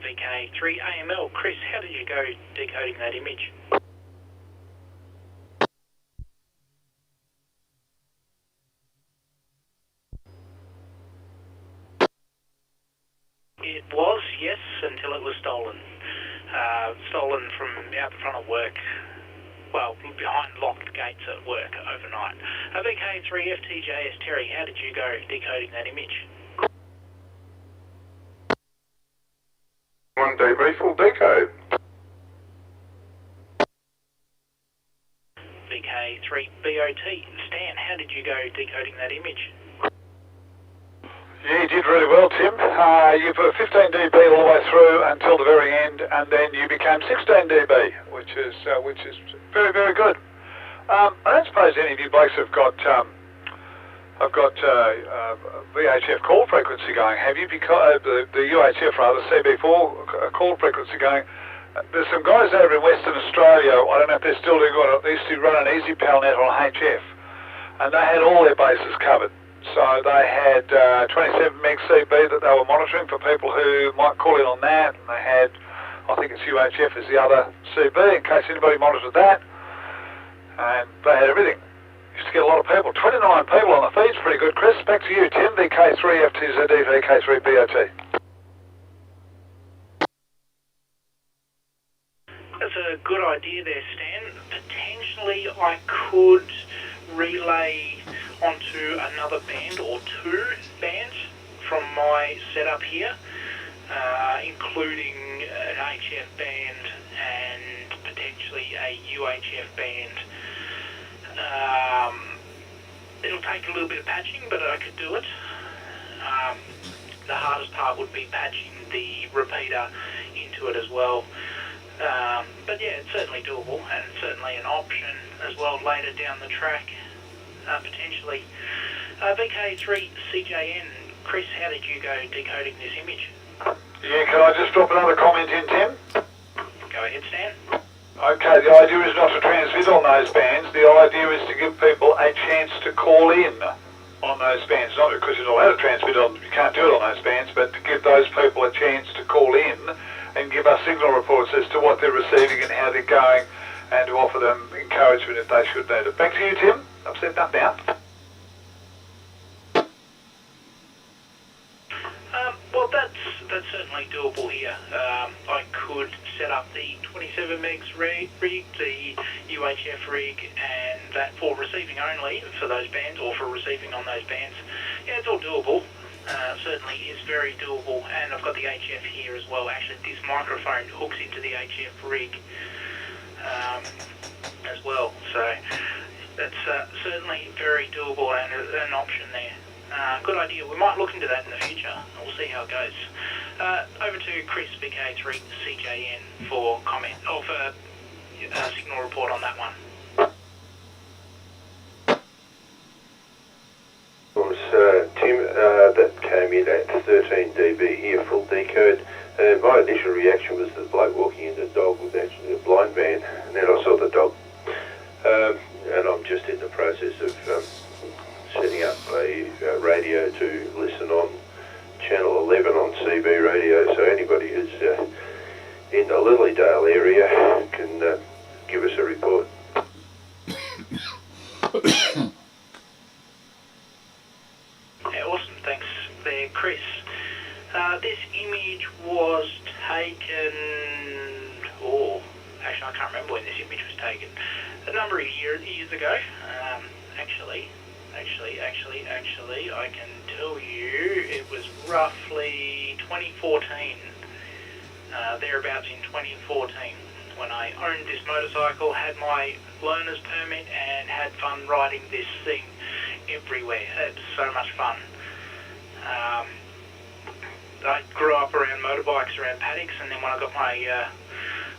VK3 AML. Chris, how did you go decoding that image? It was, yes, until it was stolen. Stolen from out the front of work. Well, behind locked gates at work overnight. VK3FTJS Terry, how did you go decoding that image? 1 dB full decode. VK3BOT Stan, how did you go decoding that image? Yeah, you did really well, Tim. You put 15 dB all the way through until the very end, and then you became 16 dB, which is very, very good. I don't suppose any of you blokes have got VHF call frequency going, have you? Because the UHF rather, CB4 call frequency going. There's some guys over in Western Australia, I don't know if they're still doing it, they used to run an EASYPAL NET on HF, and they had all their bases covered. So they had 27 meg CB that they were monitoring for people who might call in on that, and they had, I think it's UHF as the other CB in case anybody monitored that, and they had everything. Used to get a lot of people. 29 people on the feed's pretty good, Chris. Back to you, Tim, VK3FTZD, VK3BOT. That's a good idea there, Stan. Potentially I could relay onto another band or two bands from my setup here, including an HF band and potentially a UHF band. It'll take a little bit of patching, but I could do it. The hardest part would be patching the repeater into it as well. But yeah, it's certainly doable, and it's certainly an option as well later down the track, potentially. VK3CJN, Chris, how did you go decoding this image? Yeah, can I just drop another comment in, Tim? Go ahead, Stan. Okay, the idea is not to transmit on those bands. The idea is to give people a chance to call in on those bands. Not because you're not allowed to transmit on, you can't do it on those bands, but to give those people a chance to call in and give us signal reports as to what they're receiving and how they're going, and to offer them encouragement if they should need it. Back to you, Tim. I've set that down. Well, that's certainly doable here. I could set up the 27 megs rig, the UHF rig, and that for receiving only for those bands, or for receiving on those bands. Yeah, it's all doable. Certainly is very doable, and I've got the HF here as well. Actually, this microphone hooks into the HF rig as well, so that's certainly very doable and an option there. Good idea. We might look into that in the future. We'll see how it goes. Over to Chris, VK3CJN, for comment, or for signal report on that one. Tim, that came in at 13 dB here, full decode. My initial reaction was the bloke walking in, the dog was actually a blind man, and then I saw the dog. And I'm just in the process of setting up a radio to listen on channel 11 on CB radio, so anybody who's in the Lilydale area can give us a report. Yeah, awesome, thanks there, Chris. This image was taken, actually I can't remember when this image was taken, a number of years ago. Actually, I can tell you it was roughly 2014, thereabouts in 2014, when I owned this motorcycle, had my learner's permit, and had fun riding this thing everywhere. It was so much fun. I grew up around motorbikes, around paddocks, and then when I got my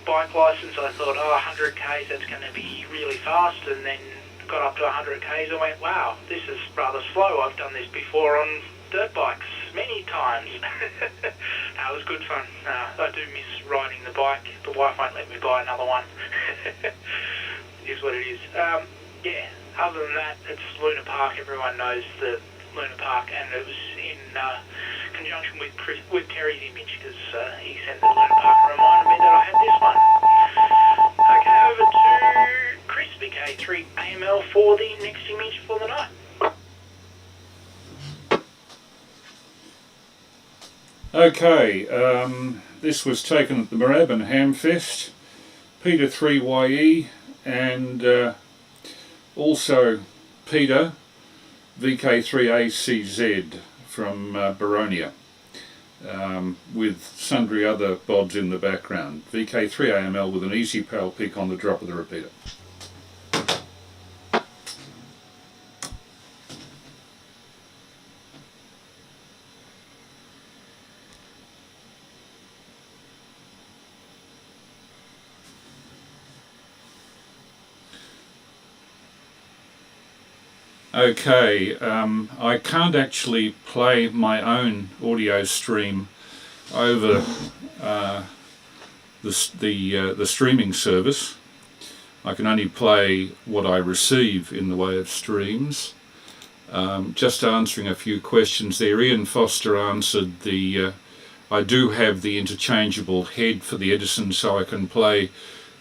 bike license, I thought, 100 k's, that's going to be really fast, and then got up to 100 k's and went, wow, this is rather slow. I've done this before on dirt bikes many times. It was good fun. I do miss riding the bike. The wife won't let me buy another one. It is what it is. Yeah, other than that, it's Luna Park. Everyone knows the Luna Park, and it was in conjunction with Terry's image, because he sent the Luna Park and reminded me that I had this one. Okay, over to Chris, VK3 AML, for the next image for the night. Okay, this was taken at the Moorabbin Hamfest, Peter 3YE, and also Peter VK3ACZ from Baronia, with sundry other bods in the background. VK3AML with an EASYPAL pick on the drop of the repeater. Okay, I can't actually play my own audio stream over the streaming service. I can only play what I receive in the way of streams. Just answering a few questions there, Ian Foster answered I do have the interchangeable head for the Edison, so I can play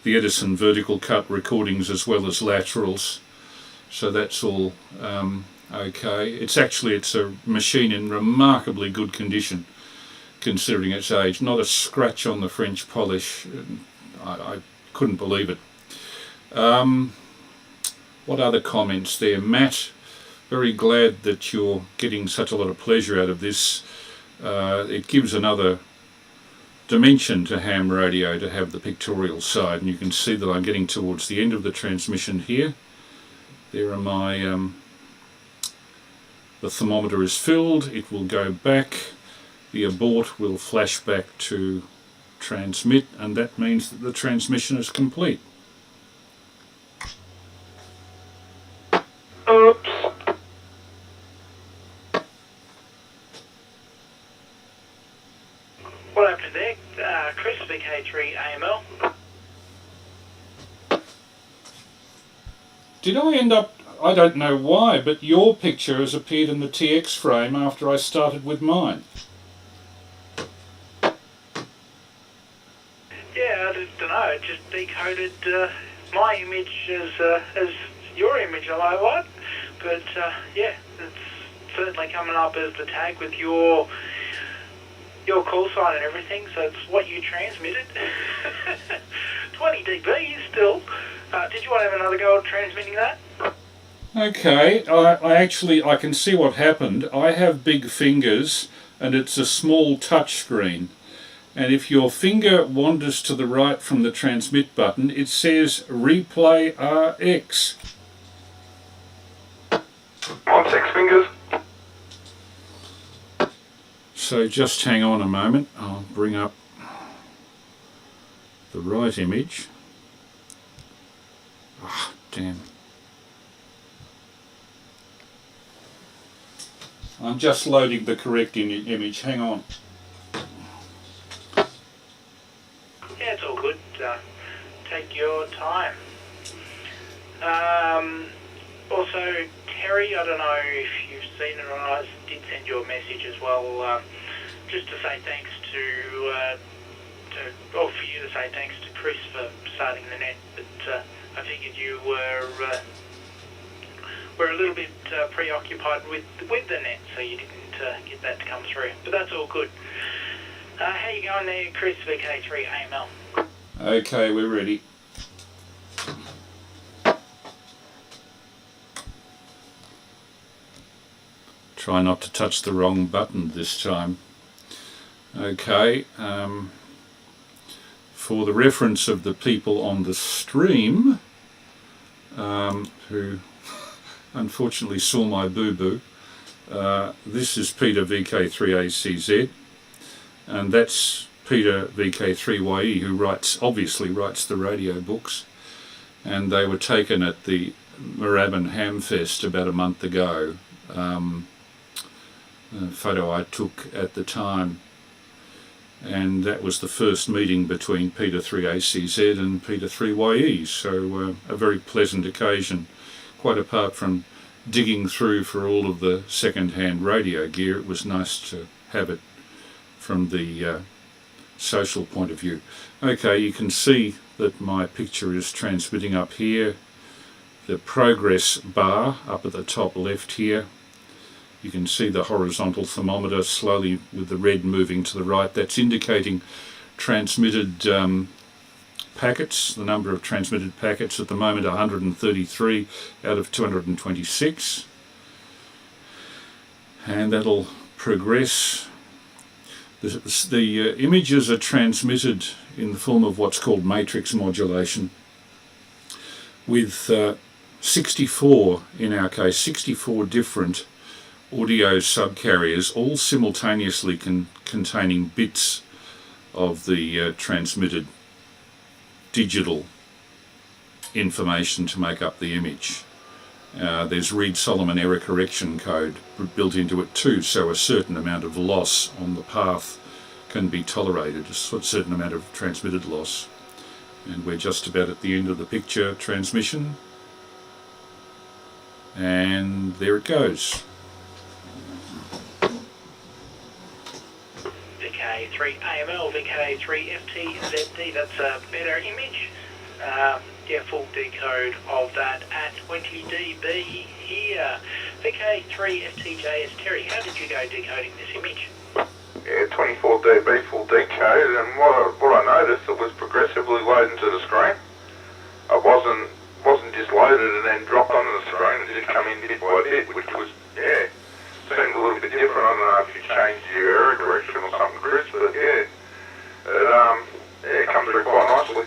the Edison vertical cut recordings as well as laterals. So that's all okay. It's a machine in remarkably good condition considering its age. Not a scratch on the French polish. I couldn't believe it. What other comments there? Matt, very glad that you're getting such a lot of pleasure out of this. It gives another dimension to ham radio to have the pictorial side, and you can see that I'm getting towards the end of the transmission here. There are my, the thermometer is filled, it will go back, the abort will flash back to transmit, and that means that the transmission is complete. Oops. What happened there? Chris, VK3AML. Did I end up, I don't know why, but your picture has appeared in the TX frame after I started with mine. Yeah, I don't know, it just decoded my image as your image, I know what. But yeah, it's certainly coming up as the tag with your call sign and everything, so it's what you transmitted. 20 dB still. Did you want to have another go at transmitting that? Okay, I can see what happened. I have big fingers and it's a small touch screen. And if your finger wanders to the right from the transmit button, it says Replay RX. On 6 fingers. So just hang on a moment, I'll bring up the right image. Ah, damn. I'm just loading the correct image, hang on. Yeah, it's all good. Take your time. Also, Terry, I don't know if you've seen it or not, I did send you a message as well, just to say thanks or for you to say thanks to Chris for starting the net, but I figured you were a little bit preoccupied with the net, so you didn't get that to come through, but that's all good. How you going there, Chris, VK3AML? Okay, we're ready. Try not to touch the wrong button this time. Okay, for the reference of the people on the stream who unfortunately saw my boo-boo, this is Peter VK3ACZ, and that's Peter VK3YE, who obviously writes the radio books, and they were taken at the Moorabbin Hamfest about a month ago. A photo I took at the time, and that was the first meeting between Peter 3ACZ and Peter 3YE, so a very pleasant occasion, quite apart from digging through for all of the second-hand radio gear. It was nice to have it from the social point of view. Okay, you can see that my picture is transmitting up here, the progress bar up at the top left here, You can see the horizontal thermometer slowly with the red moving to the right. That's indicating transmitted packets. The number of transmitted packets at the moment 133 out of 226, and that'll progress. The images are transmitted in the form of what's called matrix modulation with 64, in our case, 64 different audio subcarriers, all simultaneously containing bits of the transmitted digital information to make up the image. There's Reed-Solomon error correction code built into it too, so a certain amount of loss on the path can be tolerated, a certain amount of transmitted loss. And we're just about at the end of the picture transmission, and there it goes. VK3 AML, VK3 FTZD, that's a better image. Yeah, full decode of that at 20 dB here. VK3 FTJS, Terry, how did you go decoding this image? Yeah, 24 dB full decode, and what I noticed, it was progressively loading to the screen. It wasn't just loaded and then dropped onto the screen, it just come in bit by bit, which was, yeah, seemed a little bit different. I don't know if you changed your error correction or something, Chris, but yeah, it comes through quite nicely.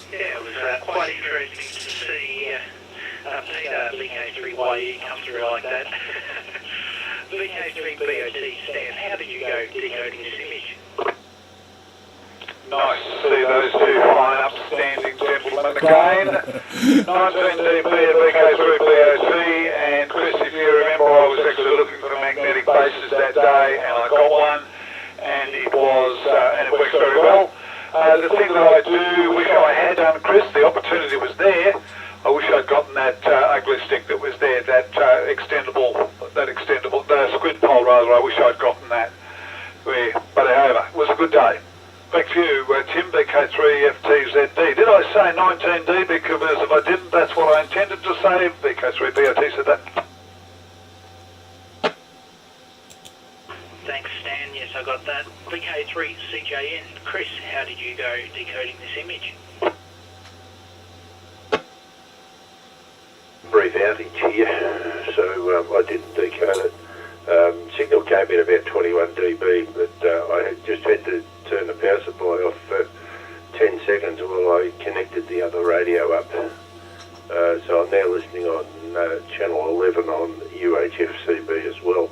Yeah, it was quite interesting to see Peter VK3YE come through like that. VK3BOT Stan, how did you go decoding this image? Nice to see those two fine, upstanding gentlemen again. 19 dB at VK3BOT, and Chris, if you remember, I was actually looking for magnetic bases that day, and I got one, and it works very well. The thing that I do wish I had done, Chris, the opportunity was there. I wish I'd gotten that ugly stick that was there, that extendable, the squid pole rather. I wish I'd gotten that. But however, it was a good day. Back to you, Tim, VK3FTZD. Did I say 19D? Because if I didn't, that's what I intended to say. VK3BOT said that. Thanks, Stan. Yes, I got that. VK3CJN. Chris, how did you go decoding this image? Brief outage here, so I didn't decode it. Signal came in about 21 dB, but I just had to turn the power supply off for 10 seconds while I connected the other radio up. So I'm now listening on channel 11 on UHFCB as well,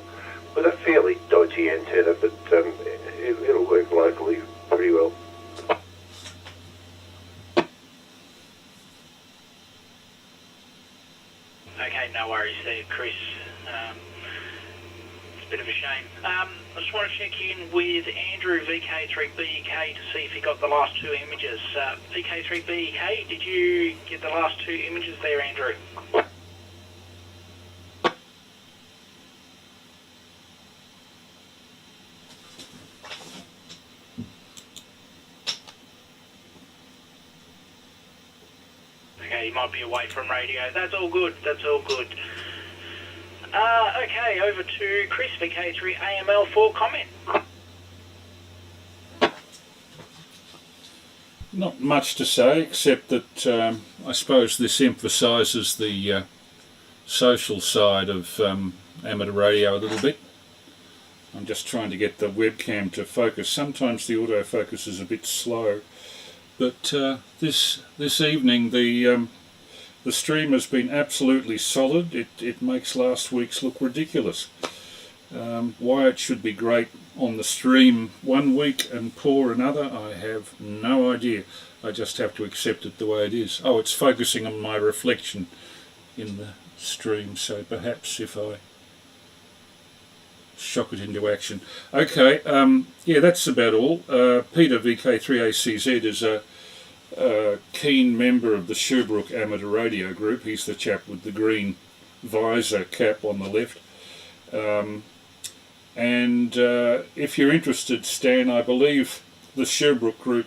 with a fairly dodgy antenna, but it'll work locally pretty well. Okay, no worries there, Chris. It's a bit of a shame. I just want to check in with Andrew, VK3BK, to see if he got the last two images. VK3BK, did you get the last two images there, Andrew? Okay, you might be away from radio. That's all good. That's all good. Okay, over to Chris, VK3AML, for comment. Not much to say, except that I suppose this emphasises the social side of amateur radio a little bit. I'm just trying to get the webcam to focus. Sometimes the autofocus is a bit slow, but this evening the stream has been absolutely solid. It makes last week's look ridiculous. Why it should be great on the stream one week and poor another, I have no idea. I just have to accept it the way it is. Oh, it's focusing on my reflection in the stream, so perhaps if I shock it into action. Okay, yeah, that's about all. Peter, VK3ACZ, is a keen member of the Sherbrooke Amateur Radio Group. He's the chap with the green visor cap on the left. And if you're interested, Stan, I believe the Sherbrooke group,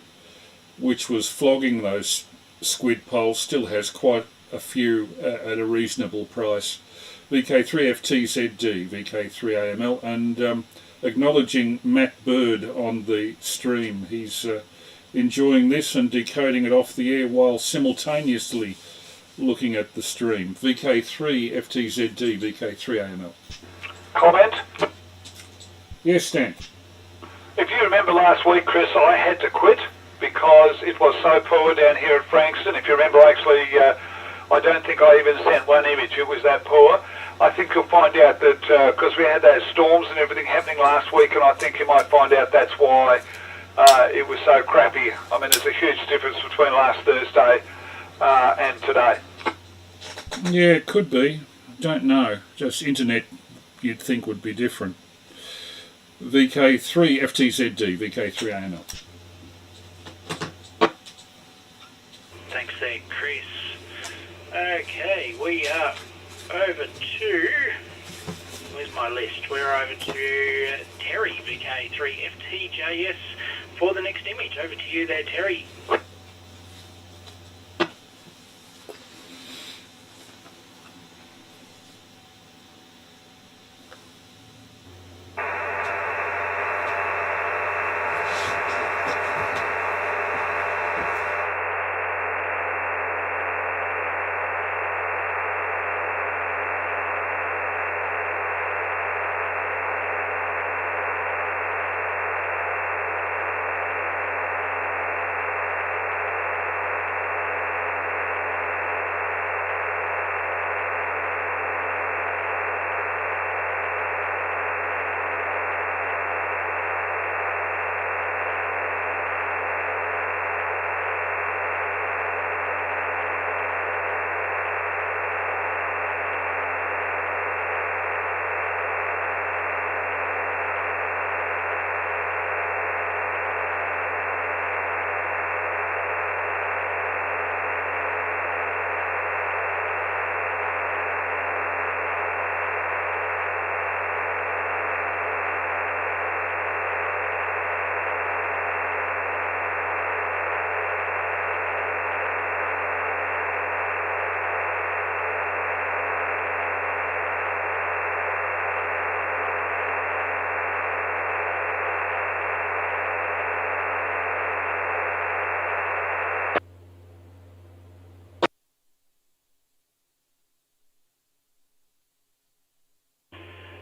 which was flogging those squid poles, still has quite a few at a reasonable price. VK3FTZD, VK3AML, and acknowledging Matt Bird on the stream. He's enjoying this and decoding it off the air while simultaneously looking at the stream. VK3FTZD, VK3AML. Comment? Yes, Stan. If you remember last week, Chris, I had to quit because it was so poor down here at Frankston. If you remember, actually, I don't think I even sent one image. It was that poor. I think you'll find out that because we had those storms and everything happening last week, and I think you might find out that's why it was so crappy. I mean, there's a huge difference between last Thursday and today. Yeah, it could be. Don't know. Just internet, you'd think would be different. VK3FTZD, VK3AML. Thanks there, Chris. Okay, we are over to... Where's my list? We're over to Terry, VK3FTJS, for the next image. Over to you there, Terry.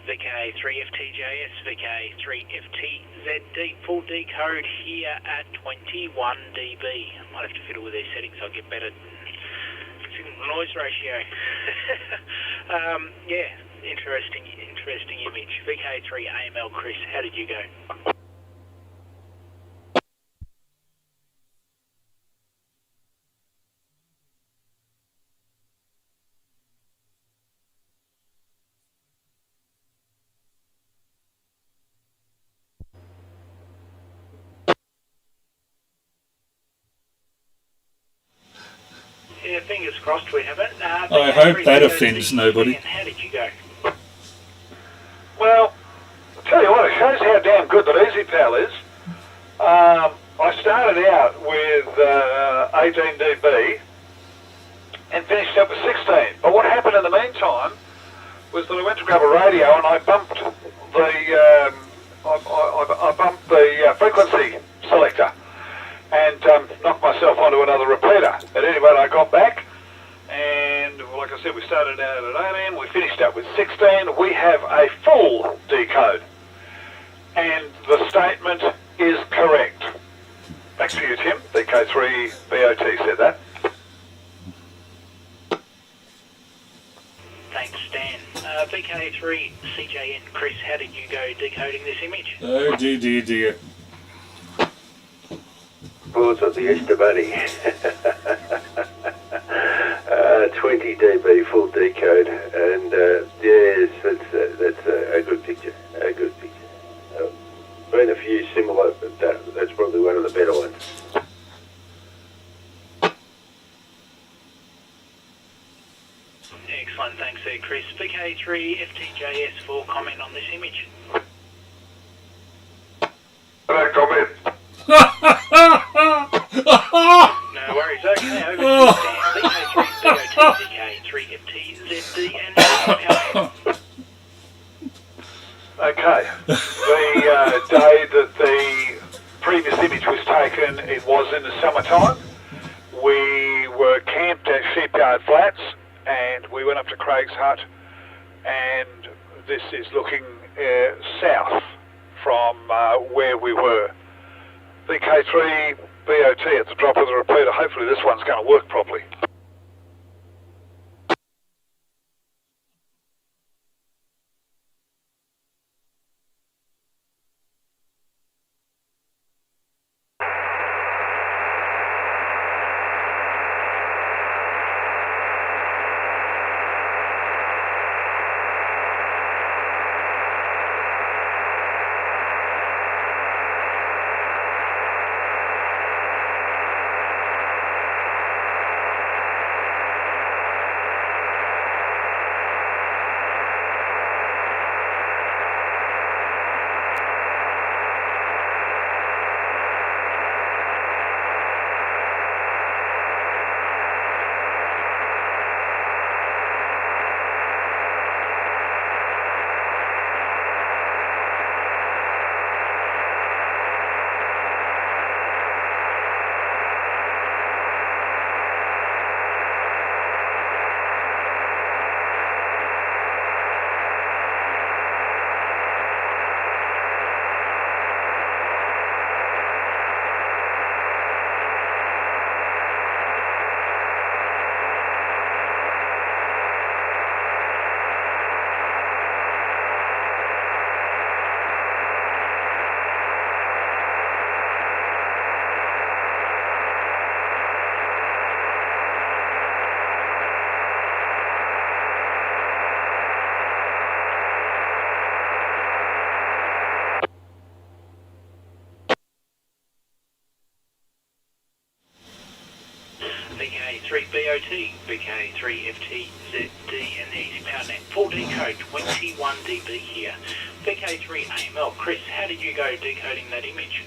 VK3FTJS, VK3FTZD, full decode here at 21 dB. Might have to fiddle with these settings so I get better signal noise ratio. Yeah, interesting image. VK3AML, Chris, how did you go? Yeah, fingers crossed we haven't. I hope that offends nobody. How did you go? Well, I'll tell you what, it shows how damn good that EasyPal is. I started out with 18 dB and finished up with 16. But what happened in the meantime was that I went to grab a radio and I bumped the frequency selector and knocked myself onto another repeater. At any rate, I got back, and like I said, we started out at 18, we finished up with 16. We have a full decode, and the statement is correct. Back to you, Tim. VK3BOT said that. Thanks, Stan. VK3CJN, Chris, how did you go decoding this image? Oh dear. Thoughts of the Easter Bunny. 20 dB full decode, and yes, that's a good picture. A good picture. Been a few similar, but that's probably one of the better ones. Excellent, thanks there, Chris. VK3FTJS for comment on this image. No comment. No worries, okay, over to VK3BOT. summertime. We were camped at Shipyard Flats and we went up to Craig's Hut, and this is looking south from where we were. VK3 BOT at the drop of the repeater. Hopefully this one's going to work properly. VK3 BOT, VK3 FTZD and the EasyPal Net. Full decode, 21 dB here. VK3 AML. Chris, how did you go decoding that image?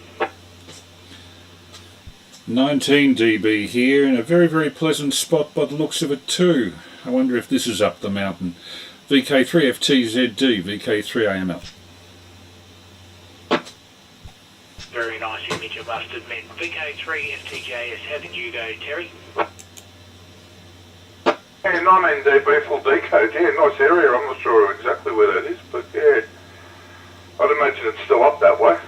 19 dB here, in a very, very pleasant spot by the looks of it too. I wonder if this is up the mountain. VK3 FTZD, VK3 AML. Very nice image, I must admit. VK3 FTJS, how did you go, Terry? Yeah, 19 dB full decode. Yeah, nice area. I'm not sure exactly where that is, but yeah, I'd imagine it's still up that way.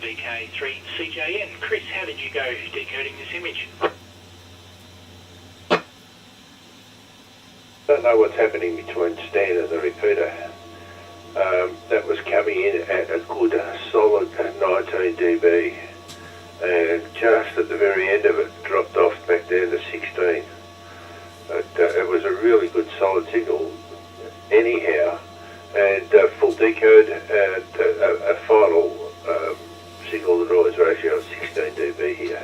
VK3 CJN. Chris, how did you go decoding this image? I don't know what's happening between Stan and the repeater. That was coming in at a good solid 19 dB, and just at the very end of it dropped off back down to 16. But it was a really good solid signal anyhow, and full decode and a final signal to noise ratio of 16 dB here.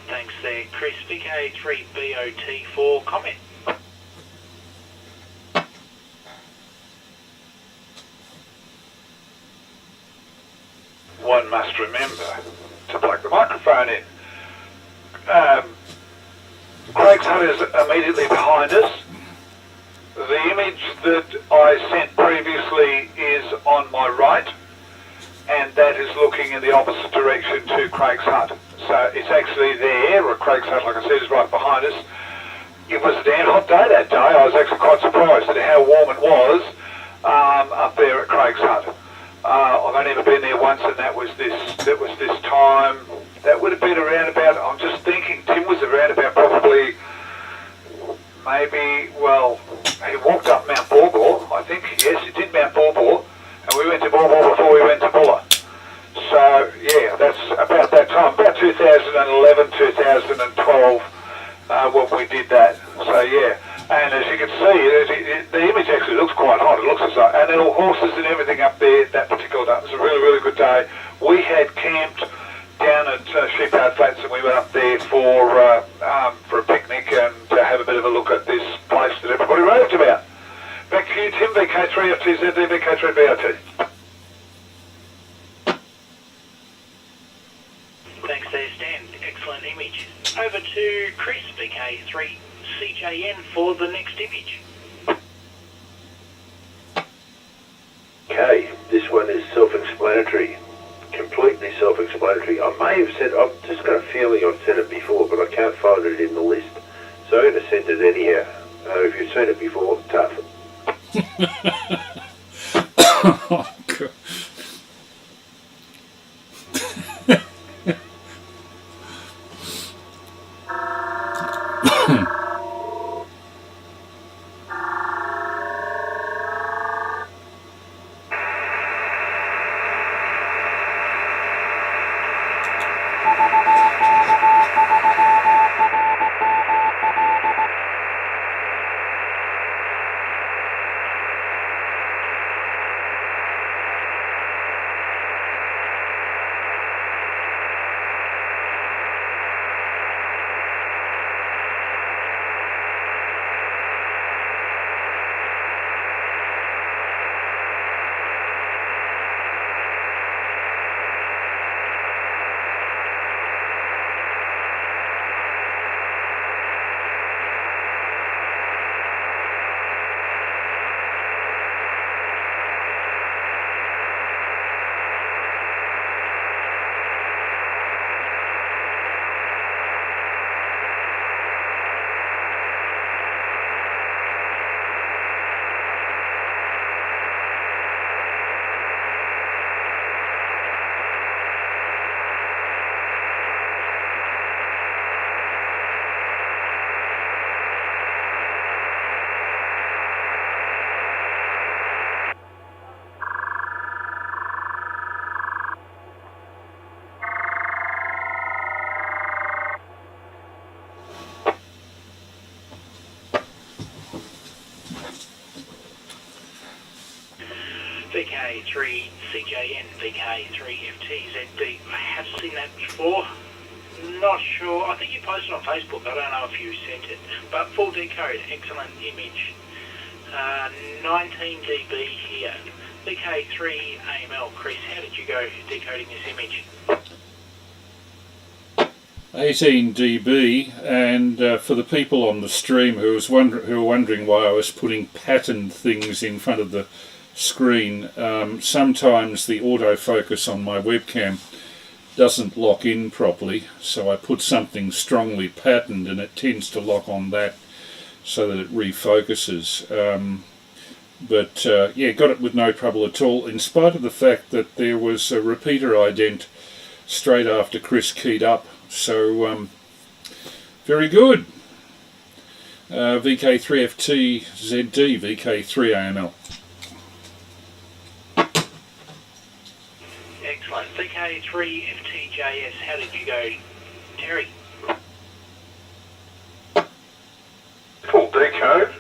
Thanks there, Chris. VK3 BOT for comment. One must remember to plug the microphone in. Craig's Hut is immediately behind us. The image that I sent previously is on my right, and that is looking in the opposite direction to Craig's Hut. So it's actually there, or Craig's Hut, like I said, is right behind us. It was a damn hot day that day. I was actually quite surprised at how warm it was up there at Craig's Hut. I've only ever been there once, and that was this time. That would have been around about, I'm just thinking, Tim was around about probably, maybe, well, he walked up Mount Borbor, I think. Yes, he did Mount Borbor, and we went to Borbor before we went to Bulla. So, yeah, that's about that time, about 2011, 2012, when we did that. So, yeah. And as you can see, the image actually looks quite hot. It looks as though, and there were horses and everything up there that particular day. It was a really, really good day. We had camped down at Shipyard Flats, and we went up there for a picnic and to have a bit of a look at this place that everybody raved about. Back to you, Tim. VK3 FTZD, VK3 BOT. Thanks there, Stan. Excellent image. Over to Chris, VK3 CJN for the next image. okay. This one is self-explanatory, completely self-explanatory. I may have said, I've just got a feeling I've said it before, but I can't find it in the list. So I'm going to send it anyhow. If you've seen it before, tough. Oh, God. VK3CJN, VK3FTZD. I have seen that before. Not sure. I think you posted on Facebook. I don't know if you sent it. But full decode, excellent image. 19 dB here. VK3AML. Chris, how did you go decoding this image? 18 dB, and for the people on the stream who are wondering why I was putting patterned things in front of the screen, sometimes the autofocus on my webcam doesn't lock in properly, so I put something strongly patterned and it tends to lock on that so that it refocuses. But yeah, got it with no trouble at all, in spite of the fact that there was a repeater ident straight after Chris keyed up. So very good. VK3FTZD, VK3AML. Excellent. VK3FTJS, how did you go, Terry? Full decode,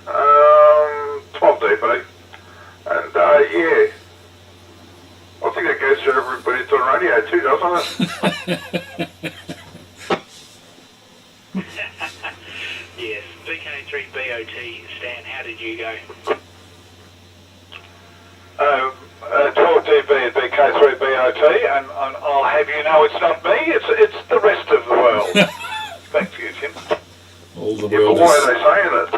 12 dB, and yeah, I think that goes to everybody that's on radio too, doesn't it? Yes, VK3BOT, Stan, how did you go? 12 dB at VK3BOT, and I'll have you know it's not me, it's the rest of the world. Back to you, Tim. All the Yeah, world but why is... are they saying it?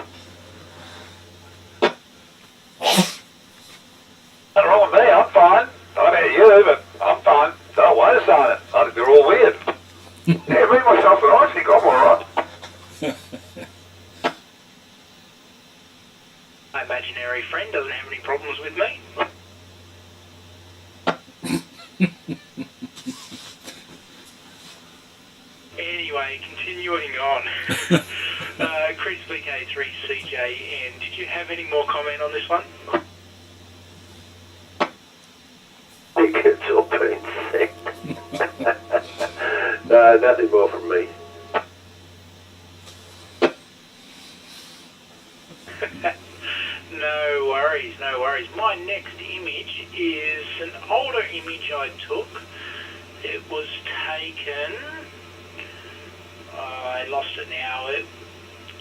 Nothing wrong with me, I'm fine. I don't know about you, but I'm fine. Don't worry about it. I think they're all weird. Yeah, me, myself and I think I'm alright. My imaginary friend doesn't have any problems with me. Anyway, continuing on. Chris, VK3CJN, did you have any more comment on this one? I think it's all been said. No, nothing more from me. No worries, no worries. My next image is an older image I took. It was taken... I lost it now.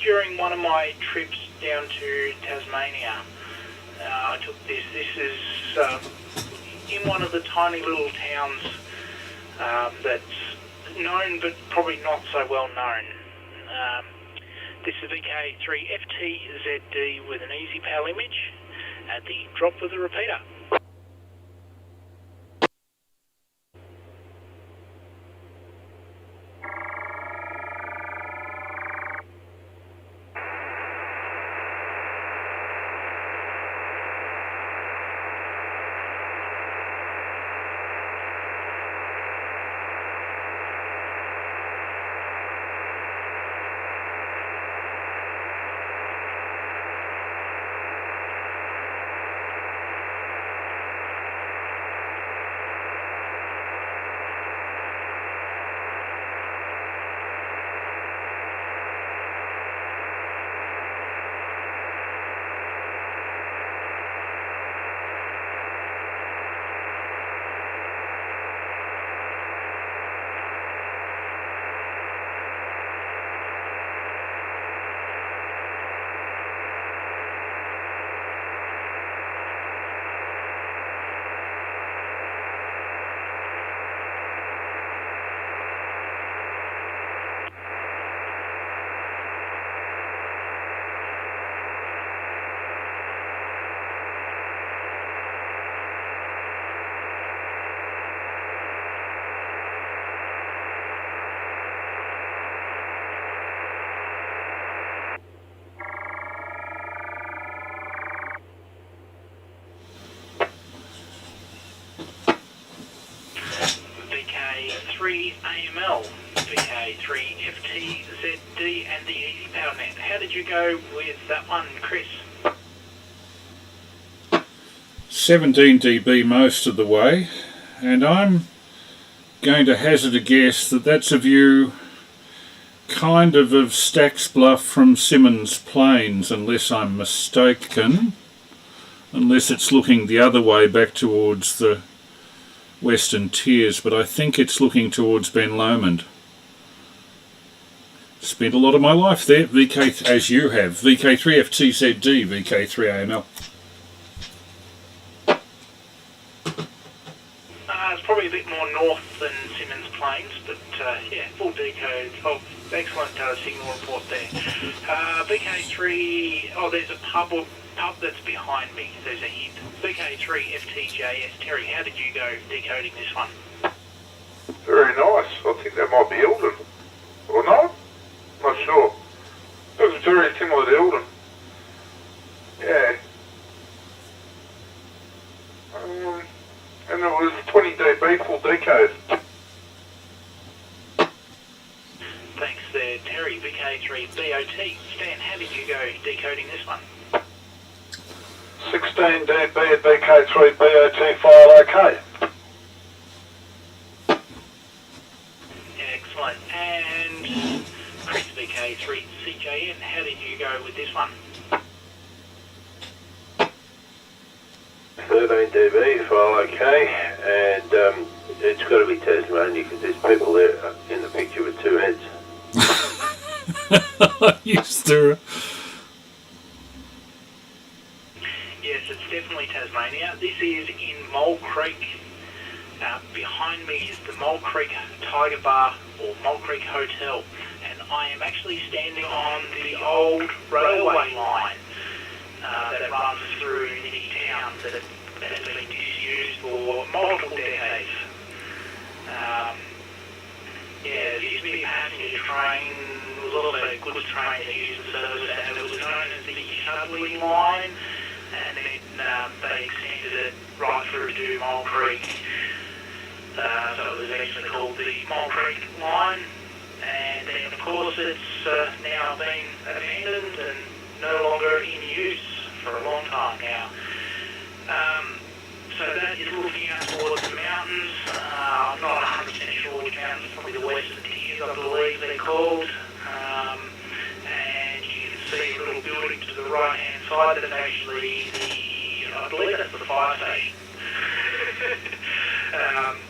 During one of my trips down to Tasmania, I took this. This is in one of the tiny little towns that's known but probably not so well known. This is VK3FTZD with an EASYPAL image at the drop of the repeater. VK3AML, VK3FTZD, and the EasyPal Net. How did you go with that one, Chris? 17 dB most of the way, and I'm going to hazard a guess that that's a view kind of Stack's Bluff from Symonds Plains, unless I'm mistaken, unless it's looking the other way back towards the Western Tiers, but I think it's looking towards Ben Lomond. Spent a lot of my life there, VK, as you have, VK3FTZD, VK3AML. It's probably a bit more north than Symonds Plains, but yeah, full decode. Oh, excellent signal report there. VK3, oh, there's a pub that's behind me. There's a hint. VK3FTJS. Terry, how did you go decoding this one? Very nice. I think that might be Eldon. Or not? Not sure. It was very similar to Eldon. Yeah. And it was 20 dB full decode. Thanks there, Terry. VK3BOT. Stan, how did you go decoding this one? 16 dB at VK3BOT file OK. Excellent. And Chris, VK3CJN, how did you go with this one? 13 dB file okay, and it's got to be Tasmania because there's people there in the picture with two heads. Yes, there are. Yes, it's definitely Tasmania. This is in Mole Creek. Behind me is the Mole Creek Tiger Bar or Mole Creek Hotel, and I am actually standing on the old railway line that runs through the town that has been disused for multiple decades. Yeah, it used to be a passenger train. It was also a goods train that used the service, and it was known as the Shuttling Line, and then they extended it right through to Mole Creek. So it was actually called the Mole Creek Line, and then of course it's now been abandoned and no longer in use for a long time now. So that is looking out towards the mountains. I'm not 100% sure which mountains, probably the Western Tiers I believe they're called. And you can see a little building to the right hand side that's actually I believe that's the fire station.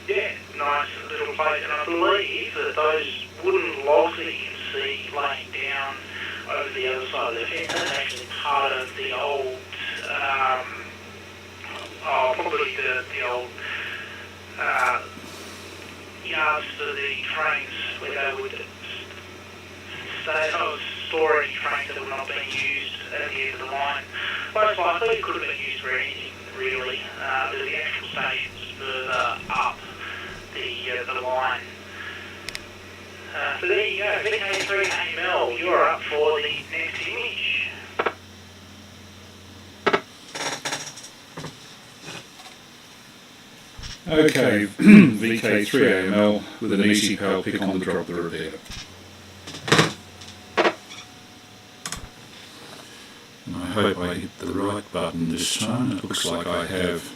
Yeah, nice little place, and I believe that those wooden logs that you can see laying down over the other side of the fence, that's actually part of the old, probably the old yards for the trains where they would store any trains that were not being used at the end of the line. Most likely it could have been used for anything really. The actual stations further up the line. So there you go, VK3AML, you're up for the next image. Okay, VK3AML with an EasyPal pick on the drop the repeater. And I hope I hit the right button this time. It looks like I have.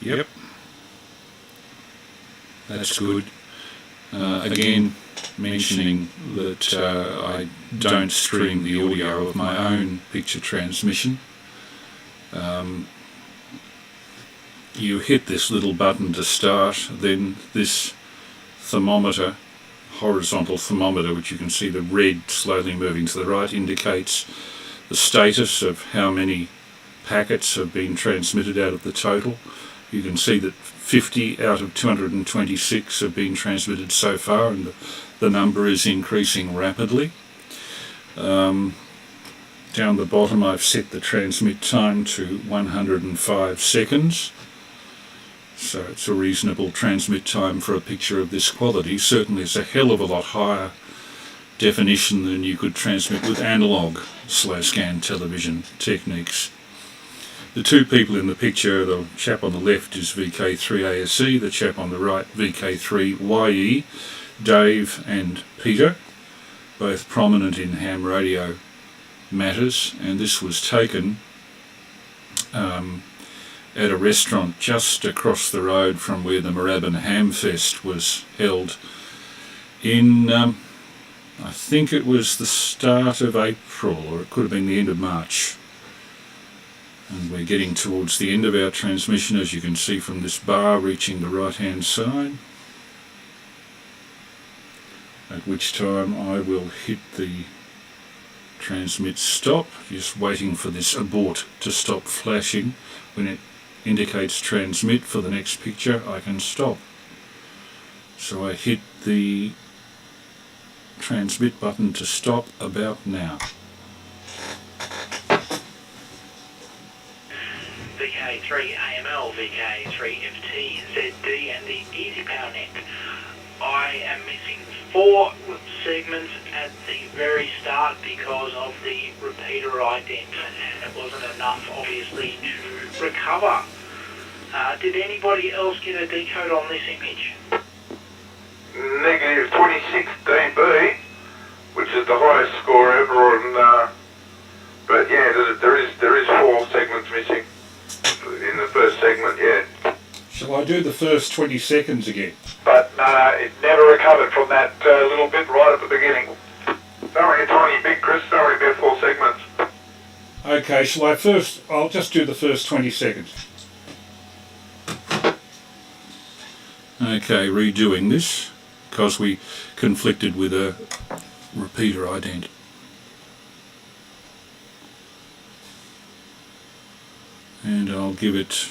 Yep. That's good. Again, mentioning that I don't stream the audio of my own picture transmission. You hit this little button to start, then this thermometer, horizontal thermometer, which you can see the red slowly moving to the right, indicates the status of how many packets have been transmitted out of the total. You can see that 50 out of 226 have been transmitted so far, and the number is increasing rapidly. Down the bottom I've set the transmit time to 105 seconds. So it's a reasonable transmit time for a picture of this quality. Certainly it's a hell of a lot higher definition than you could transmit with analog slow scan television techniques. The two people in the picture, the chap on the left is VK3ASE, the chap on the right VK3YE, Dave and Peter, both prominent in ham radio matters, and this was taken at a restaurant just across the road from where the Moorabbin Hamfest was held in, I think it was the start of April, or it could have been the end of March. And we're getting towards the end of our transmission, as you can see from this bar reaching the right hand side, at which time I will hit the transmit stop, just waiting for this abort to stop flashing. When it indicates transmit for the next picture, I can stop. So I hit the transmit button to stop about now. VK3AML, VK3FTZD and the EASYPAL NET. I am missing 4 segments at the very start because of the repeater ident, and it wasn't enough obviously to recover. Did anybody else get a decode on this image? Negative 26 dB, which is the highest score ever on, but yeah, there is 4 segments missing in the first segment, yeah. Shall I do the first 20 seconds again? But no, it never recovered from that little bit right at the beginning. It's only a tiny bit, Chris, it's only about 4 segments. Okay, I'll just do the first 20 seconds. Okay, redoing this, because we conflicted with a repeater ident. And I'll give it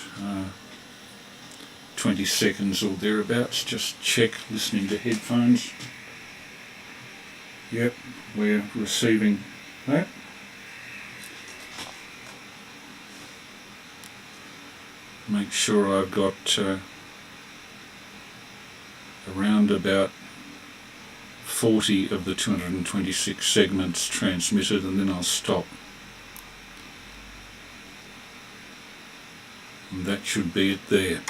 20 seconds or thereabouts. Just check listening to headphones. Yep, we're receiving that. Make sure I've got around about 40 of the 226 segments transmitted, and then I'll stop. And that should be it there.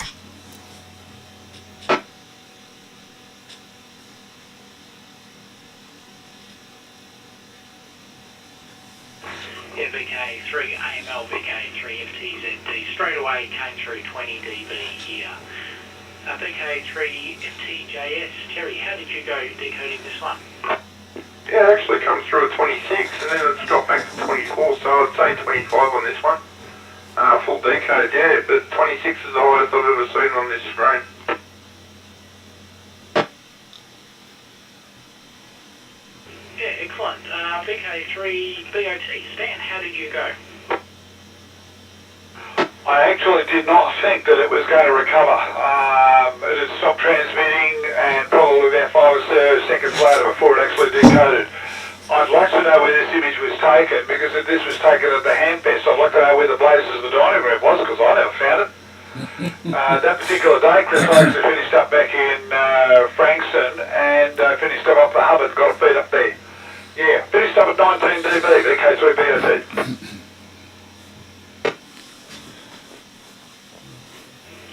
Yeah, VK3AML, VK3FTZD, straight away came through 20 dB here. VK3FTJS, Terry, how did you go decoding this one? Yeah, it actually comes through at 26 and then it's dropped back to 24, so I'd say 25 on this one. Full decode, yeah, but 26 is the highest I've ever seen on this screen. Yeah, excellent. VK3BOT, Stan, how did you go? I actually did not think that it was going to recover. It had stopped transmitting and probably about 5 or so seconds later before it actually decoded. I'd like to know where this image was taken, because if this was taken at the Hamfest, I'd like to know where the Blazers of the Dining Room was, because I never found it. That particular day, Chris actually finished up back in Frankston and finished up the Hubbard, got a feed up there. Yeah, finished up at 19 dB, VK3BOT.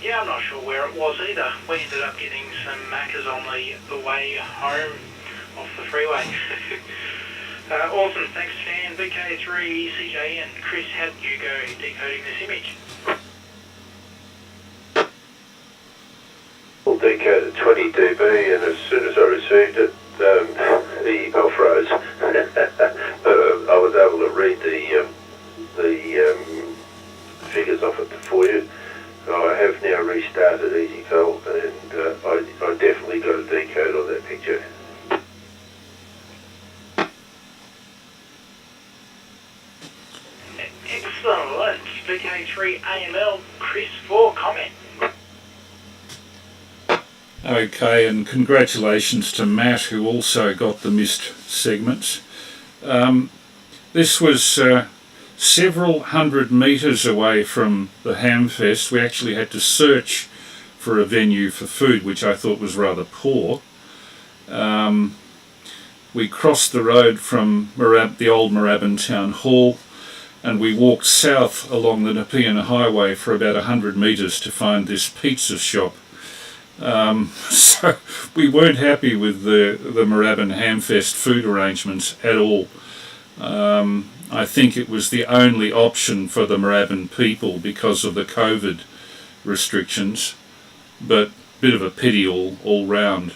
Yeah, I'm not sure where it was either. We ended up getting some Maccas on the way home off the freeway. Awesome, thanks Stan. VK3, CJ and Chris, how did you go decoding this image? Well, decoded 20 dB, and as soon as I received it, the email froze. But I was able to read the figures off it for you. I have now restarted EasyPal, and I definitely got a decode on that picture. Excellent. VK3AML, Chris, for comment. Okay, and congratulations to Matt, who also got the missed segments. This was several hundred metres away from the Hamfest. We actually had to search for a venue for food, which I thought was rather poor. We crossed the road from the old Moorabbin Town Hall and we walked south along the Nepean Highway for about 100 metres to find this pizza shop. So we weren't happy with the Moorabbin Hamfest food arrangements at all. I think it was the only option for the Moorabbin people because of the COVID restrictions, but bit of a pity all round.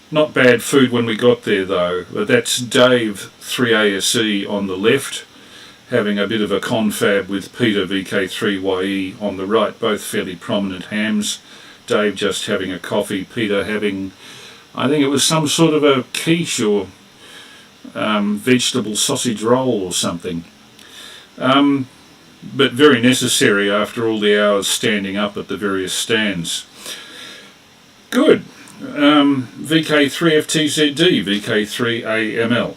Not bad food when we got there though, but that's Dave 3ASE on the left, having a bit of a confab with Peter VK3YE on the right, both fairly prominent hams. Dave just having a coffee, Peter having, I think it was some sort of a quiche or vegetable sausage roll or something. But very necessary after all the hours standing up at the various stands. Good. VK3FTZD, VK3AML.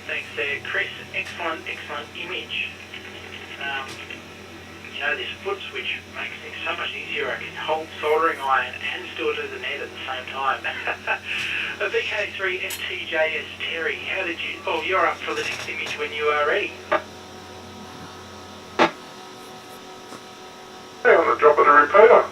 Thanks there, Chris. Excellent image. You know, this foot switch makes things so much easier. I can hold soldering iron and still do the net at the same time. VK3FTJS Terry, how did you... Oh, you're up for the next image when you are ready. Hey, on the drop of the repeater.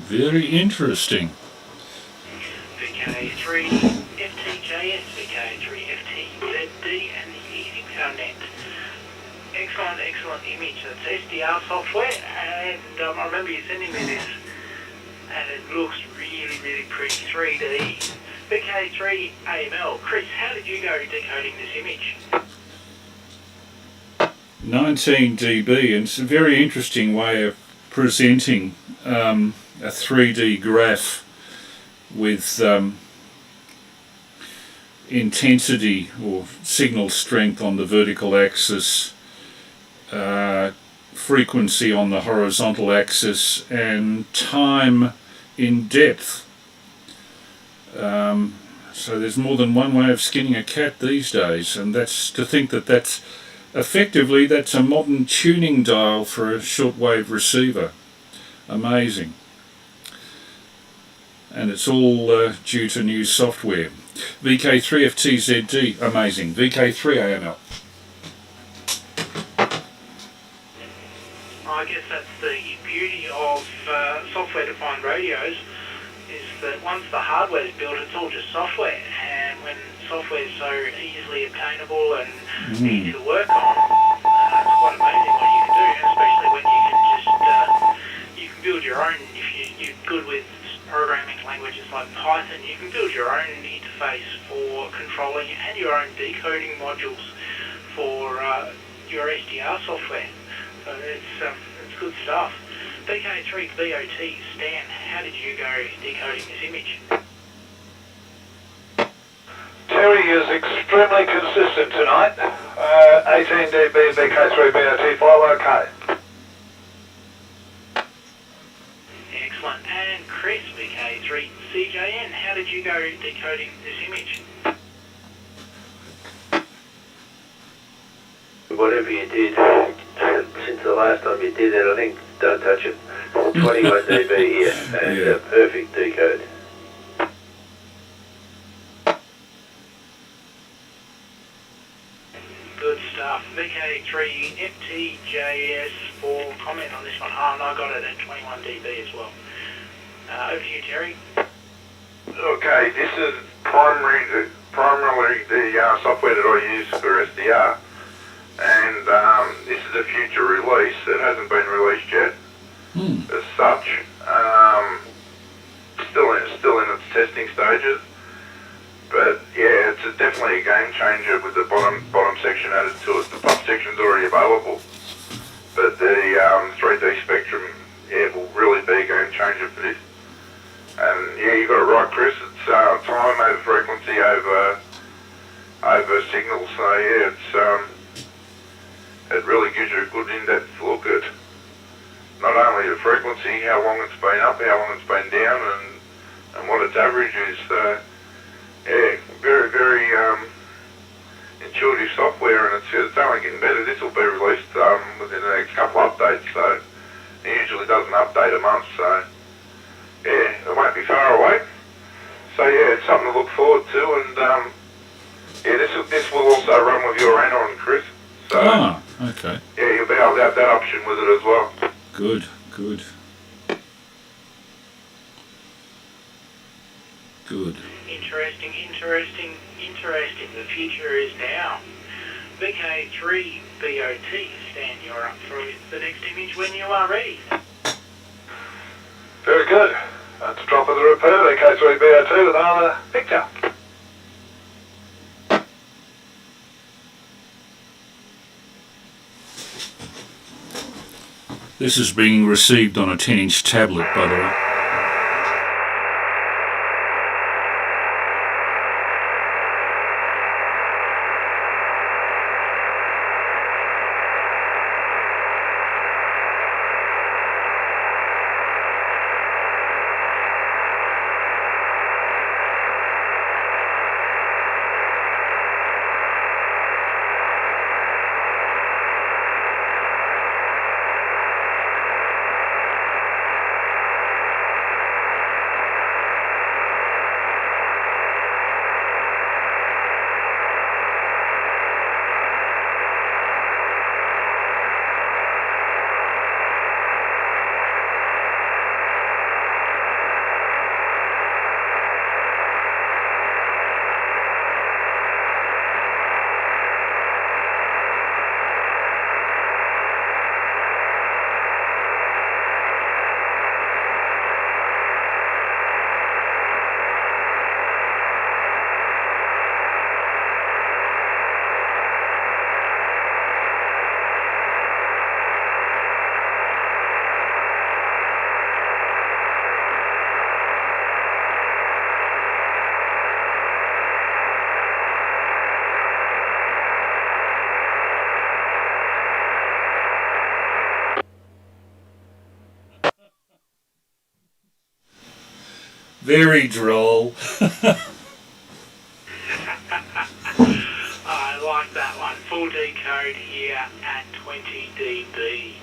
Very interesting. VK3FTJS, VK3FTZD, and the EasyPal net. Excellent image. That's SDR software, and I remember you sending me this, and it looks really pretty 3D. VK3AML. Chris, how did you go decoding this image? 19 dB, and it's a very interesting way of presenting a 3D graph with intensity or signal strength on the vertical axis, frequency on the horizontal axis, and time in depth. So there's more than one way of skinning a cat these days, and that's to think that that's effectively that's a modern tuning dial for a shortwave receiver. Amazing. And it's all due to new software. VK3FTZD, amazing. VK3AML. I guess that's the beauty of software-defined radios, is that once the hardware is built, it's all just software. And when software is so easily obtainable and easy to work on, it's quite amazing what you can do, and especially when you can just you can build your own. If you're good with programming languages like Python, you can build your own interface for controlling and your own decoding modules for your SDR software. So it's good stuff. VK3BOT, Stan, how did you go decoding this image? Terry is extremely consistent tonight. 18 dB VK3BOT file OK. Excellent. And Chris, VK3CJN, how did you go decoding this image? whatever you did since the last time you did it, I think don't touch it. 21 dB here, and perfect decode. Good stuff. VK3 FTJS for comment on this one. Oh, and I got it at 21 dB as well. Over to you, Terry. Okay, this is primarily the software that I use for SDR, and this is a future release. It hasn't been released yet as such. Still in its testing stages. But yeah, it's definitely a game changer with the bottom section added to it. The top section's already available, but the 3D spectrum, will really be a game changer for this. And yeah, you got it right, Chris. It's time over frequency over signal. So yeah, it really gives you a good in-depth look at not only the frequency, how long it's been up, how long it's been down, and what its average is. So yeah, very, very intuitive software, and it's only getting better. This will be released within the next couple of updates, so it usually doesn't update a month, so yeah, it won't be far away. So yeah, it's something to look forward to, and yeah, this will also run with your Anon, Chris. So okay. Yeah, you'll be able to have that option with it as well. Good. Interesting. The future is now. VK3 BOT, Stan, you're up for the next image when you are ready. Very good. That's a drop of the repair, VK3 BO2 with another picture. This is being received on a 10-inch tablet, by the way. Very droll. I like that one. Full decode here at 20 dB.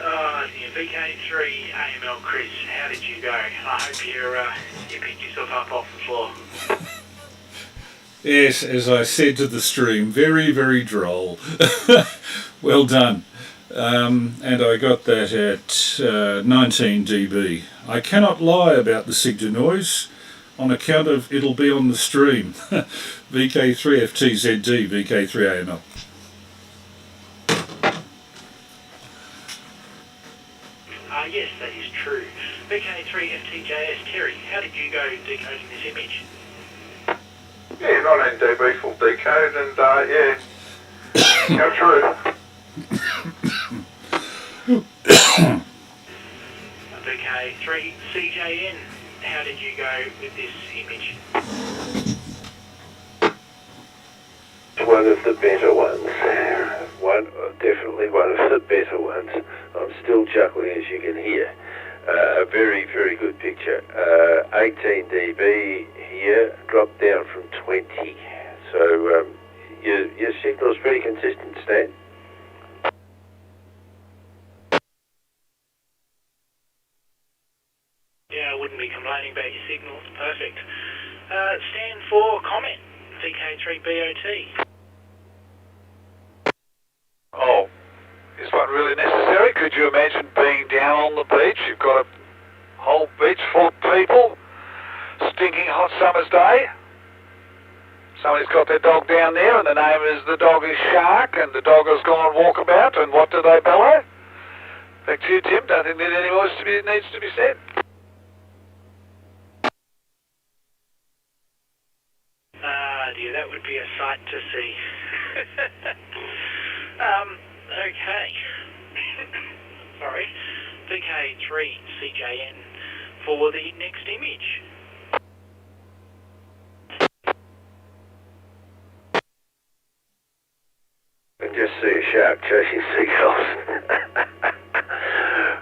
Oh dear, VK3 AML Chris, how did you go? I hope you picked yourself up off the floor. Yes, as I said to the stream, very, very droll. Well done. And I got that at 19 dB. I cannot lie about the SIG noise on account of it'll be on the stream. VK3FTZD, VK3AML. Yes, that is true. VK3FTJS, Terry, how did you go decoding this image? Yeah, 19 dB full decode, and yeah, how true. VK3CJN, how did you go with this image? One of the better ones. Definitely one of the better ones. I'm still chuckling, as you can hear. A very, very good picture. 18 dB here, dropped down from 20. So your signal signal's pretty consistent, Stan. Yeah, I wouldn't be complaining about your signal. Perfect. Stand for comment. VK3BOT. Oh, is one really necessary? Could you imagine being down on the beach? You've got a whole beach full of people, stinking hot summer's day. Somebody's got their dog down there, and the name is the dog is Shark, and the dog has gone walkabout, and what do they bellow? Back to you, Tim. Don't think that any more needs to be said. Ah, dear, that would be a sight to see. Okay. Sorry. VK3CJN for the next image. I can just see a shark chasing seagulls.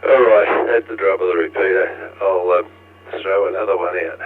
Alright, at the drop of the repeater, I'll throw another one out.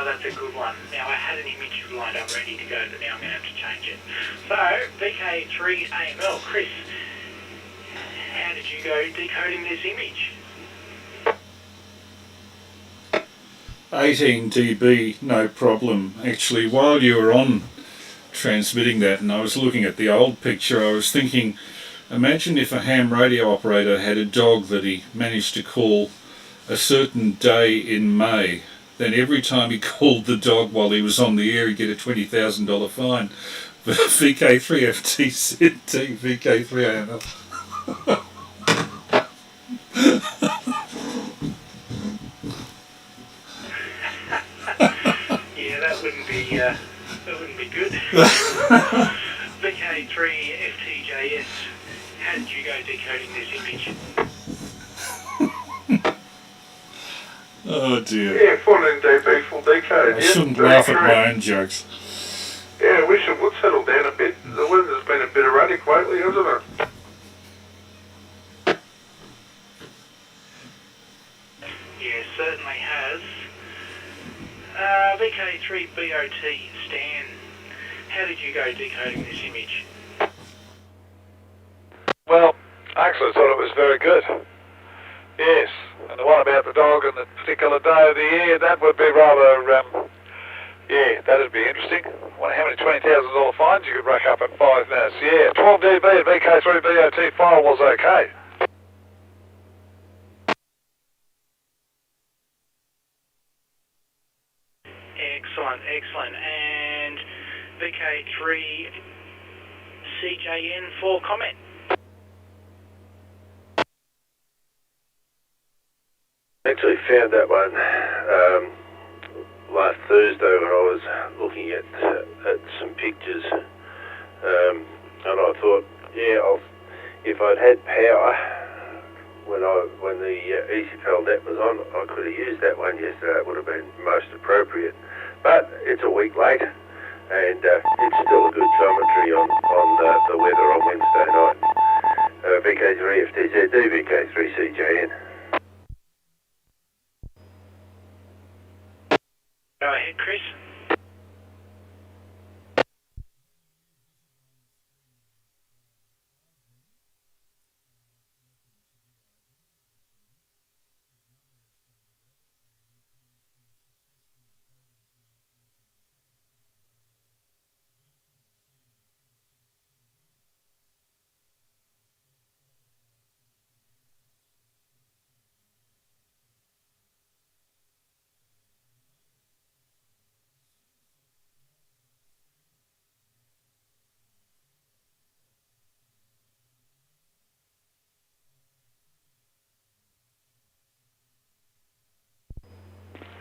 That's a good one. Now, I had an image lined up ready to go, but now I'm going to have to change it. So, VK3AML, Chris, how did you go decoding this image? 18 dB, no problem. Actually, while you were on transmitting that and I was looking at the old picture, I was thinking, imagine if a ham radio operator had a dog that he managed to call a certain day in May. Then every time he called the dog while he was on the air, he'd get a $20,000 fine. But VK3FTZT, VK3AML. Yeah, that wouldn't be good. VK3FTJS, how did you go decoding this image? Oh dear. Yeah, 14 dB full decode. I shouldn't laugh at my own jokes. Yeah, we would settle down a bit. The weather's been a bit erratic lately, hasn't it? Yeah, certainly has. VK3BOT, Stan, how did you go decoding this image? Well, I actually thought it was very good. Yes, and the one about the dog and the particular day of the year, that would be rather, yeah, that'd be interesting. I wonder how many $20,000 fines you could rack up in 5 minutes. Yeah, 12 dB at VK3BOT file was okay. Excellent, excellent. And VK3CJN for comment. Actually found that one last Thursday when I was looking at some pictures, and I thought, yeah, if I'd had power when the EASYPAL net was on, I could have used that one yesterday. It would have been most appropriate. But it's a week late, and it's still a good commentary on the weather on Wednesday night. VK3FTZD, VK3CJN. Go ahead, Chris.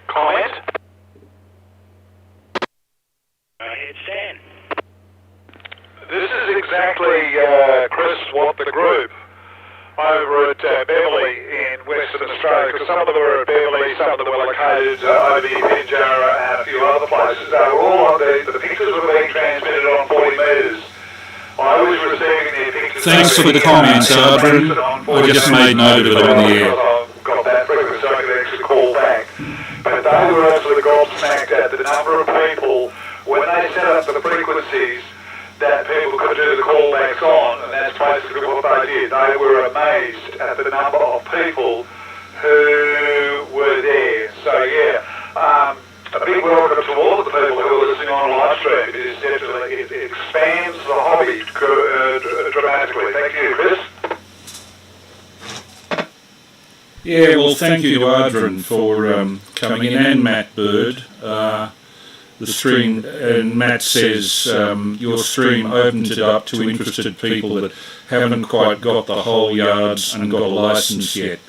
Comment? Go ahead, Stan. This is exactly, Chris, what the group over at Beverley in Western Australia, because some of them were at Beverley, some of them were located over in Pinjarra and a few other places. They were all on the pictures were being transmitted on 40 metres. I was receiving their pictures. Thanks for the comments, Adrian. I just made note of it on the air. I've got that frequency, so I could actually call back. But they were absolutely gobsmacked at the number of people, when they set up the frequencies, that people could do the callbacks on, and that's basically what they did. They were amazed at the number of people who were there. So yeah, a big welcome to all of the people who are listening on live stream. It is definitely, it expands the hobby dramatically. Thank you, Chris. Yeah, well, thank you to Adrian for coming in, and Matt Bird. The stream, and Matt says your stream opened it up to interested people that haven't quite got the whole yards and got a licence yet,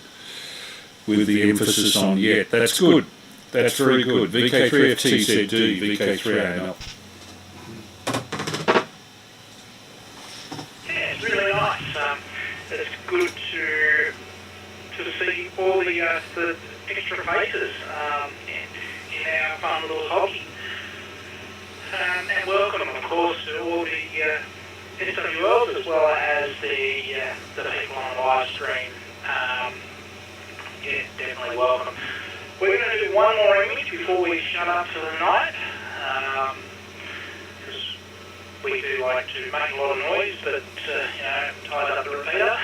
with the emphasis on yet. That's good. That's very good. VK3FTZD, VK3AML. Yeah, it's really nice. It's good to see all the extra faces in our fun little hobby. And welcome, of course, to all the SWLs as well as the people on the live stream. Yeah, definitely welcome. We're going to do one more image before we shut up for the night, because we do like to make a lot of noise, but ties up the repeater.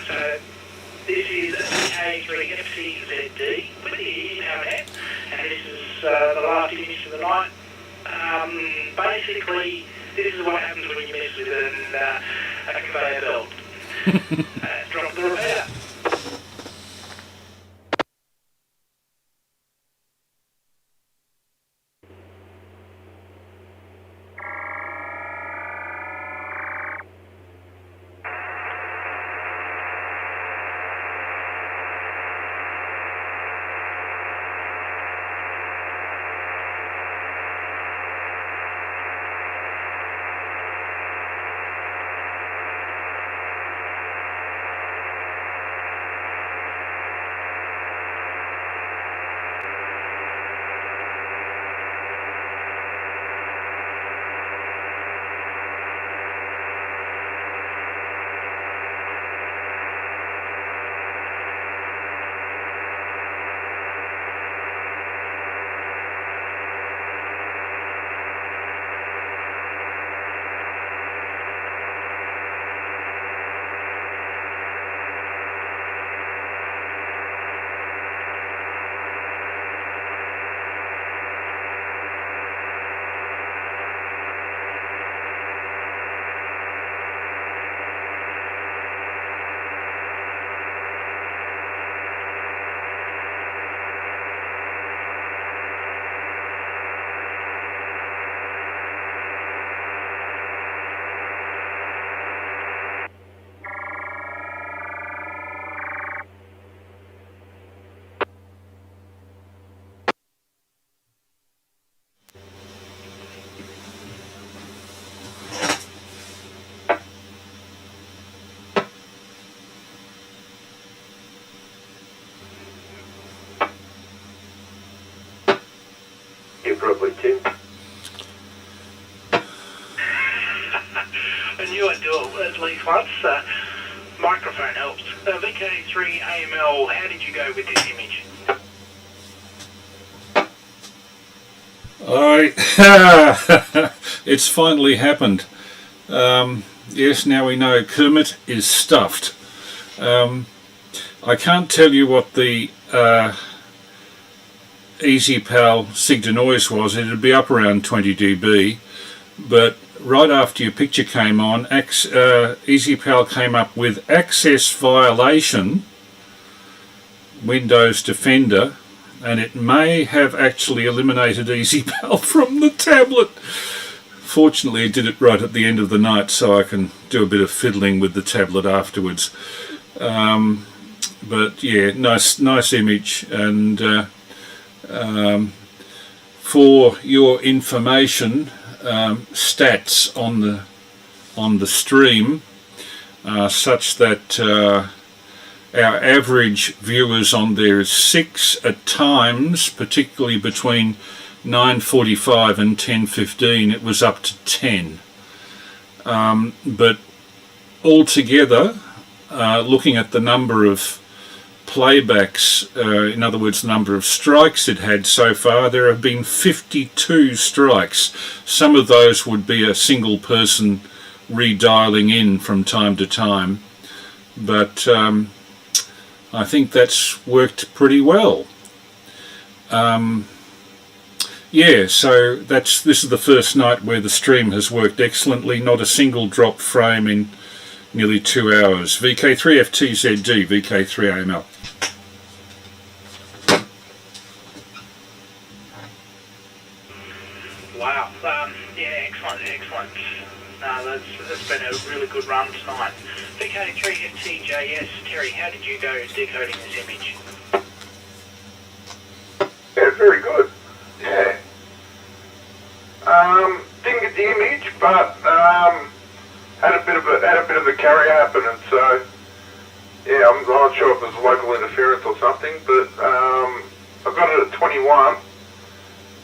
So this is EA3FTZD with the EASYPAL NET, and this is the last image of the night. Basically, this is what happens when you mess with a conveyor belt. Drop the repeater. you properly, Tim. I knew I'd do it at least once. Microphone helps. VK3 AML, how did you go with this image? It's finally happened. Yes, now we know Kermit is stuffed. I can't tell you what the EasyPal sig to noise was. It'd be up around 20 dB, but right after your picture came on, EasyPal came up with access violation, Windows Defender, and it may have actually eliminated EasyPal from the tablet. Fortunately, it did it right at the end of the night, so I can do a bit of fiddling with the tablet afterwards. But yeah, nice image, and for your information, stats on the stream are such that our average viewers on there is 6 at times, particularly between 9:45 and 10:15 it was up to 10. But altogether, looking at the number of playbacks, in other words the number of strikes it had so far, there have been 52 strikes. Some of those would be a single person redialing in from time to time, but I think that's worked pretty well. Yeah, so this is the first night where the stream has worked excellently, not a single drop frame in nearly 2 hours. VK3FTZD, VK3AML. Wow, yeah, excellent. That's been a really good run tonight. VK3FTJS, Terry, how did you go decoding this image? Yeah, very good. Yeah. Didn't get the image, but had a bit of a carry happening. So yeah, I'm not sure if it was local interference or something, but I got it at 21.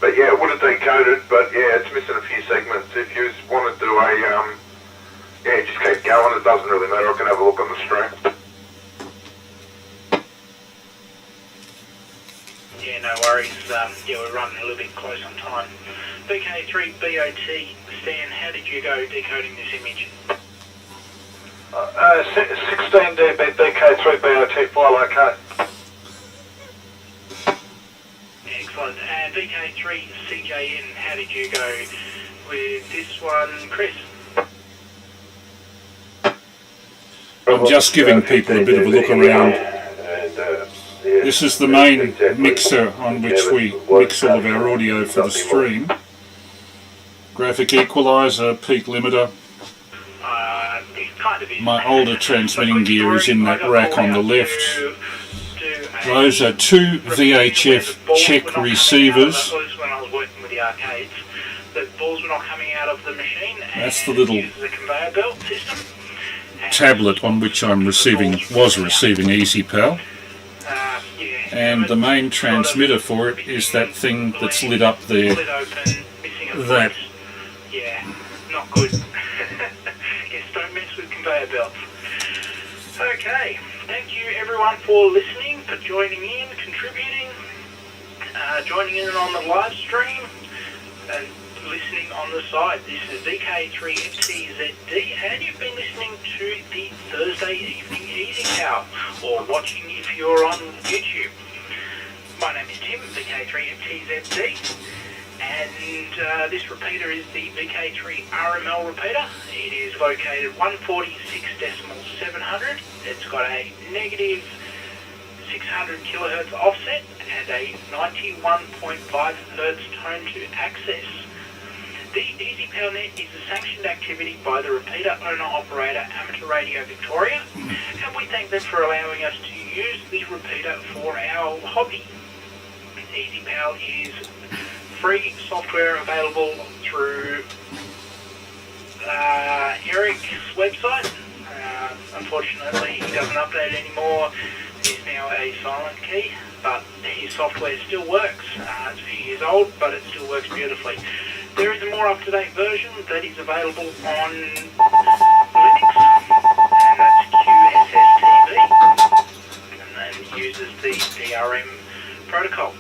But yeah, it would have decoded. But yeah, it's missing a few segments. If you want to do a yeah, just keep going. It doesn't really matter. I can have a look on the stream. Yeah, no worries. Yeah, we're running a little bit close on time. VK3BOT, Stan, how did you go decoding this image? 16 dB VK3BOT file okay. Excellent. And VK3CJN, how did you go with this one, Chris? I'm just giving people a bit of a look around. This is the main mixer on which we mix all of our audio for the stream. Graphic equalizer, peak limiter. My older transmitting gear is in that rack on the left. Those are 2 VHF check receivers. That's the little tablet on which was receiving EasyPal. And the main transmitter for it is that thing that's lit up there. That. Yeah, not good. Yes, don't mess with conveyor belts. Okay, thank you everyone for listening, for joining in, contributing, joining in on the live stream, and listening on the side. This is VK3FTZD, and you've been listening to the Thursday Evening EasyPal, or watching if you're on YouTube. My name is Tim, VK3FTZD, and this repeater is the VK3 RML repeater. It is located 146.700. It's got a negative 600 kilohertz offset and a 91.5 hertz tone to access. The EasyPal Net is a sanctioned activity by the repeater owner-operator Amateur Radio Victoria, and we thank them for allowing us to use this repeater for our hobby. EasyPal is free software available through Eric's website. Unfortunately, he doesn't update anymore. He's now a silent key. but his software still works. It's a few years old, but it still works beautifully. There is a more up-to-date version that is available on Linux, and that's QSSTV, and then uses the DRM protocol.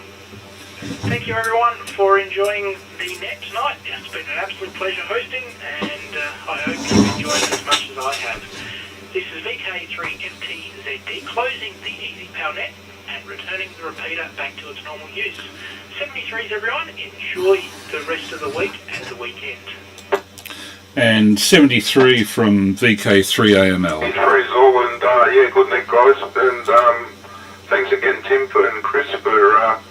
Thank you everyone for enjoying the net tonight. It's been an absolute pleasure hosting, and I hope you've enjoyed it as much as I have. This is VK3FTZD closing the EasyPal net and returning the repeater back to its normal use. 73s everyone, enjoy the rest of the week and the weekend. And 73 from VK3AML. It's freeze all, and yeah, good night, guys. And thanks again, Tim and Chris, for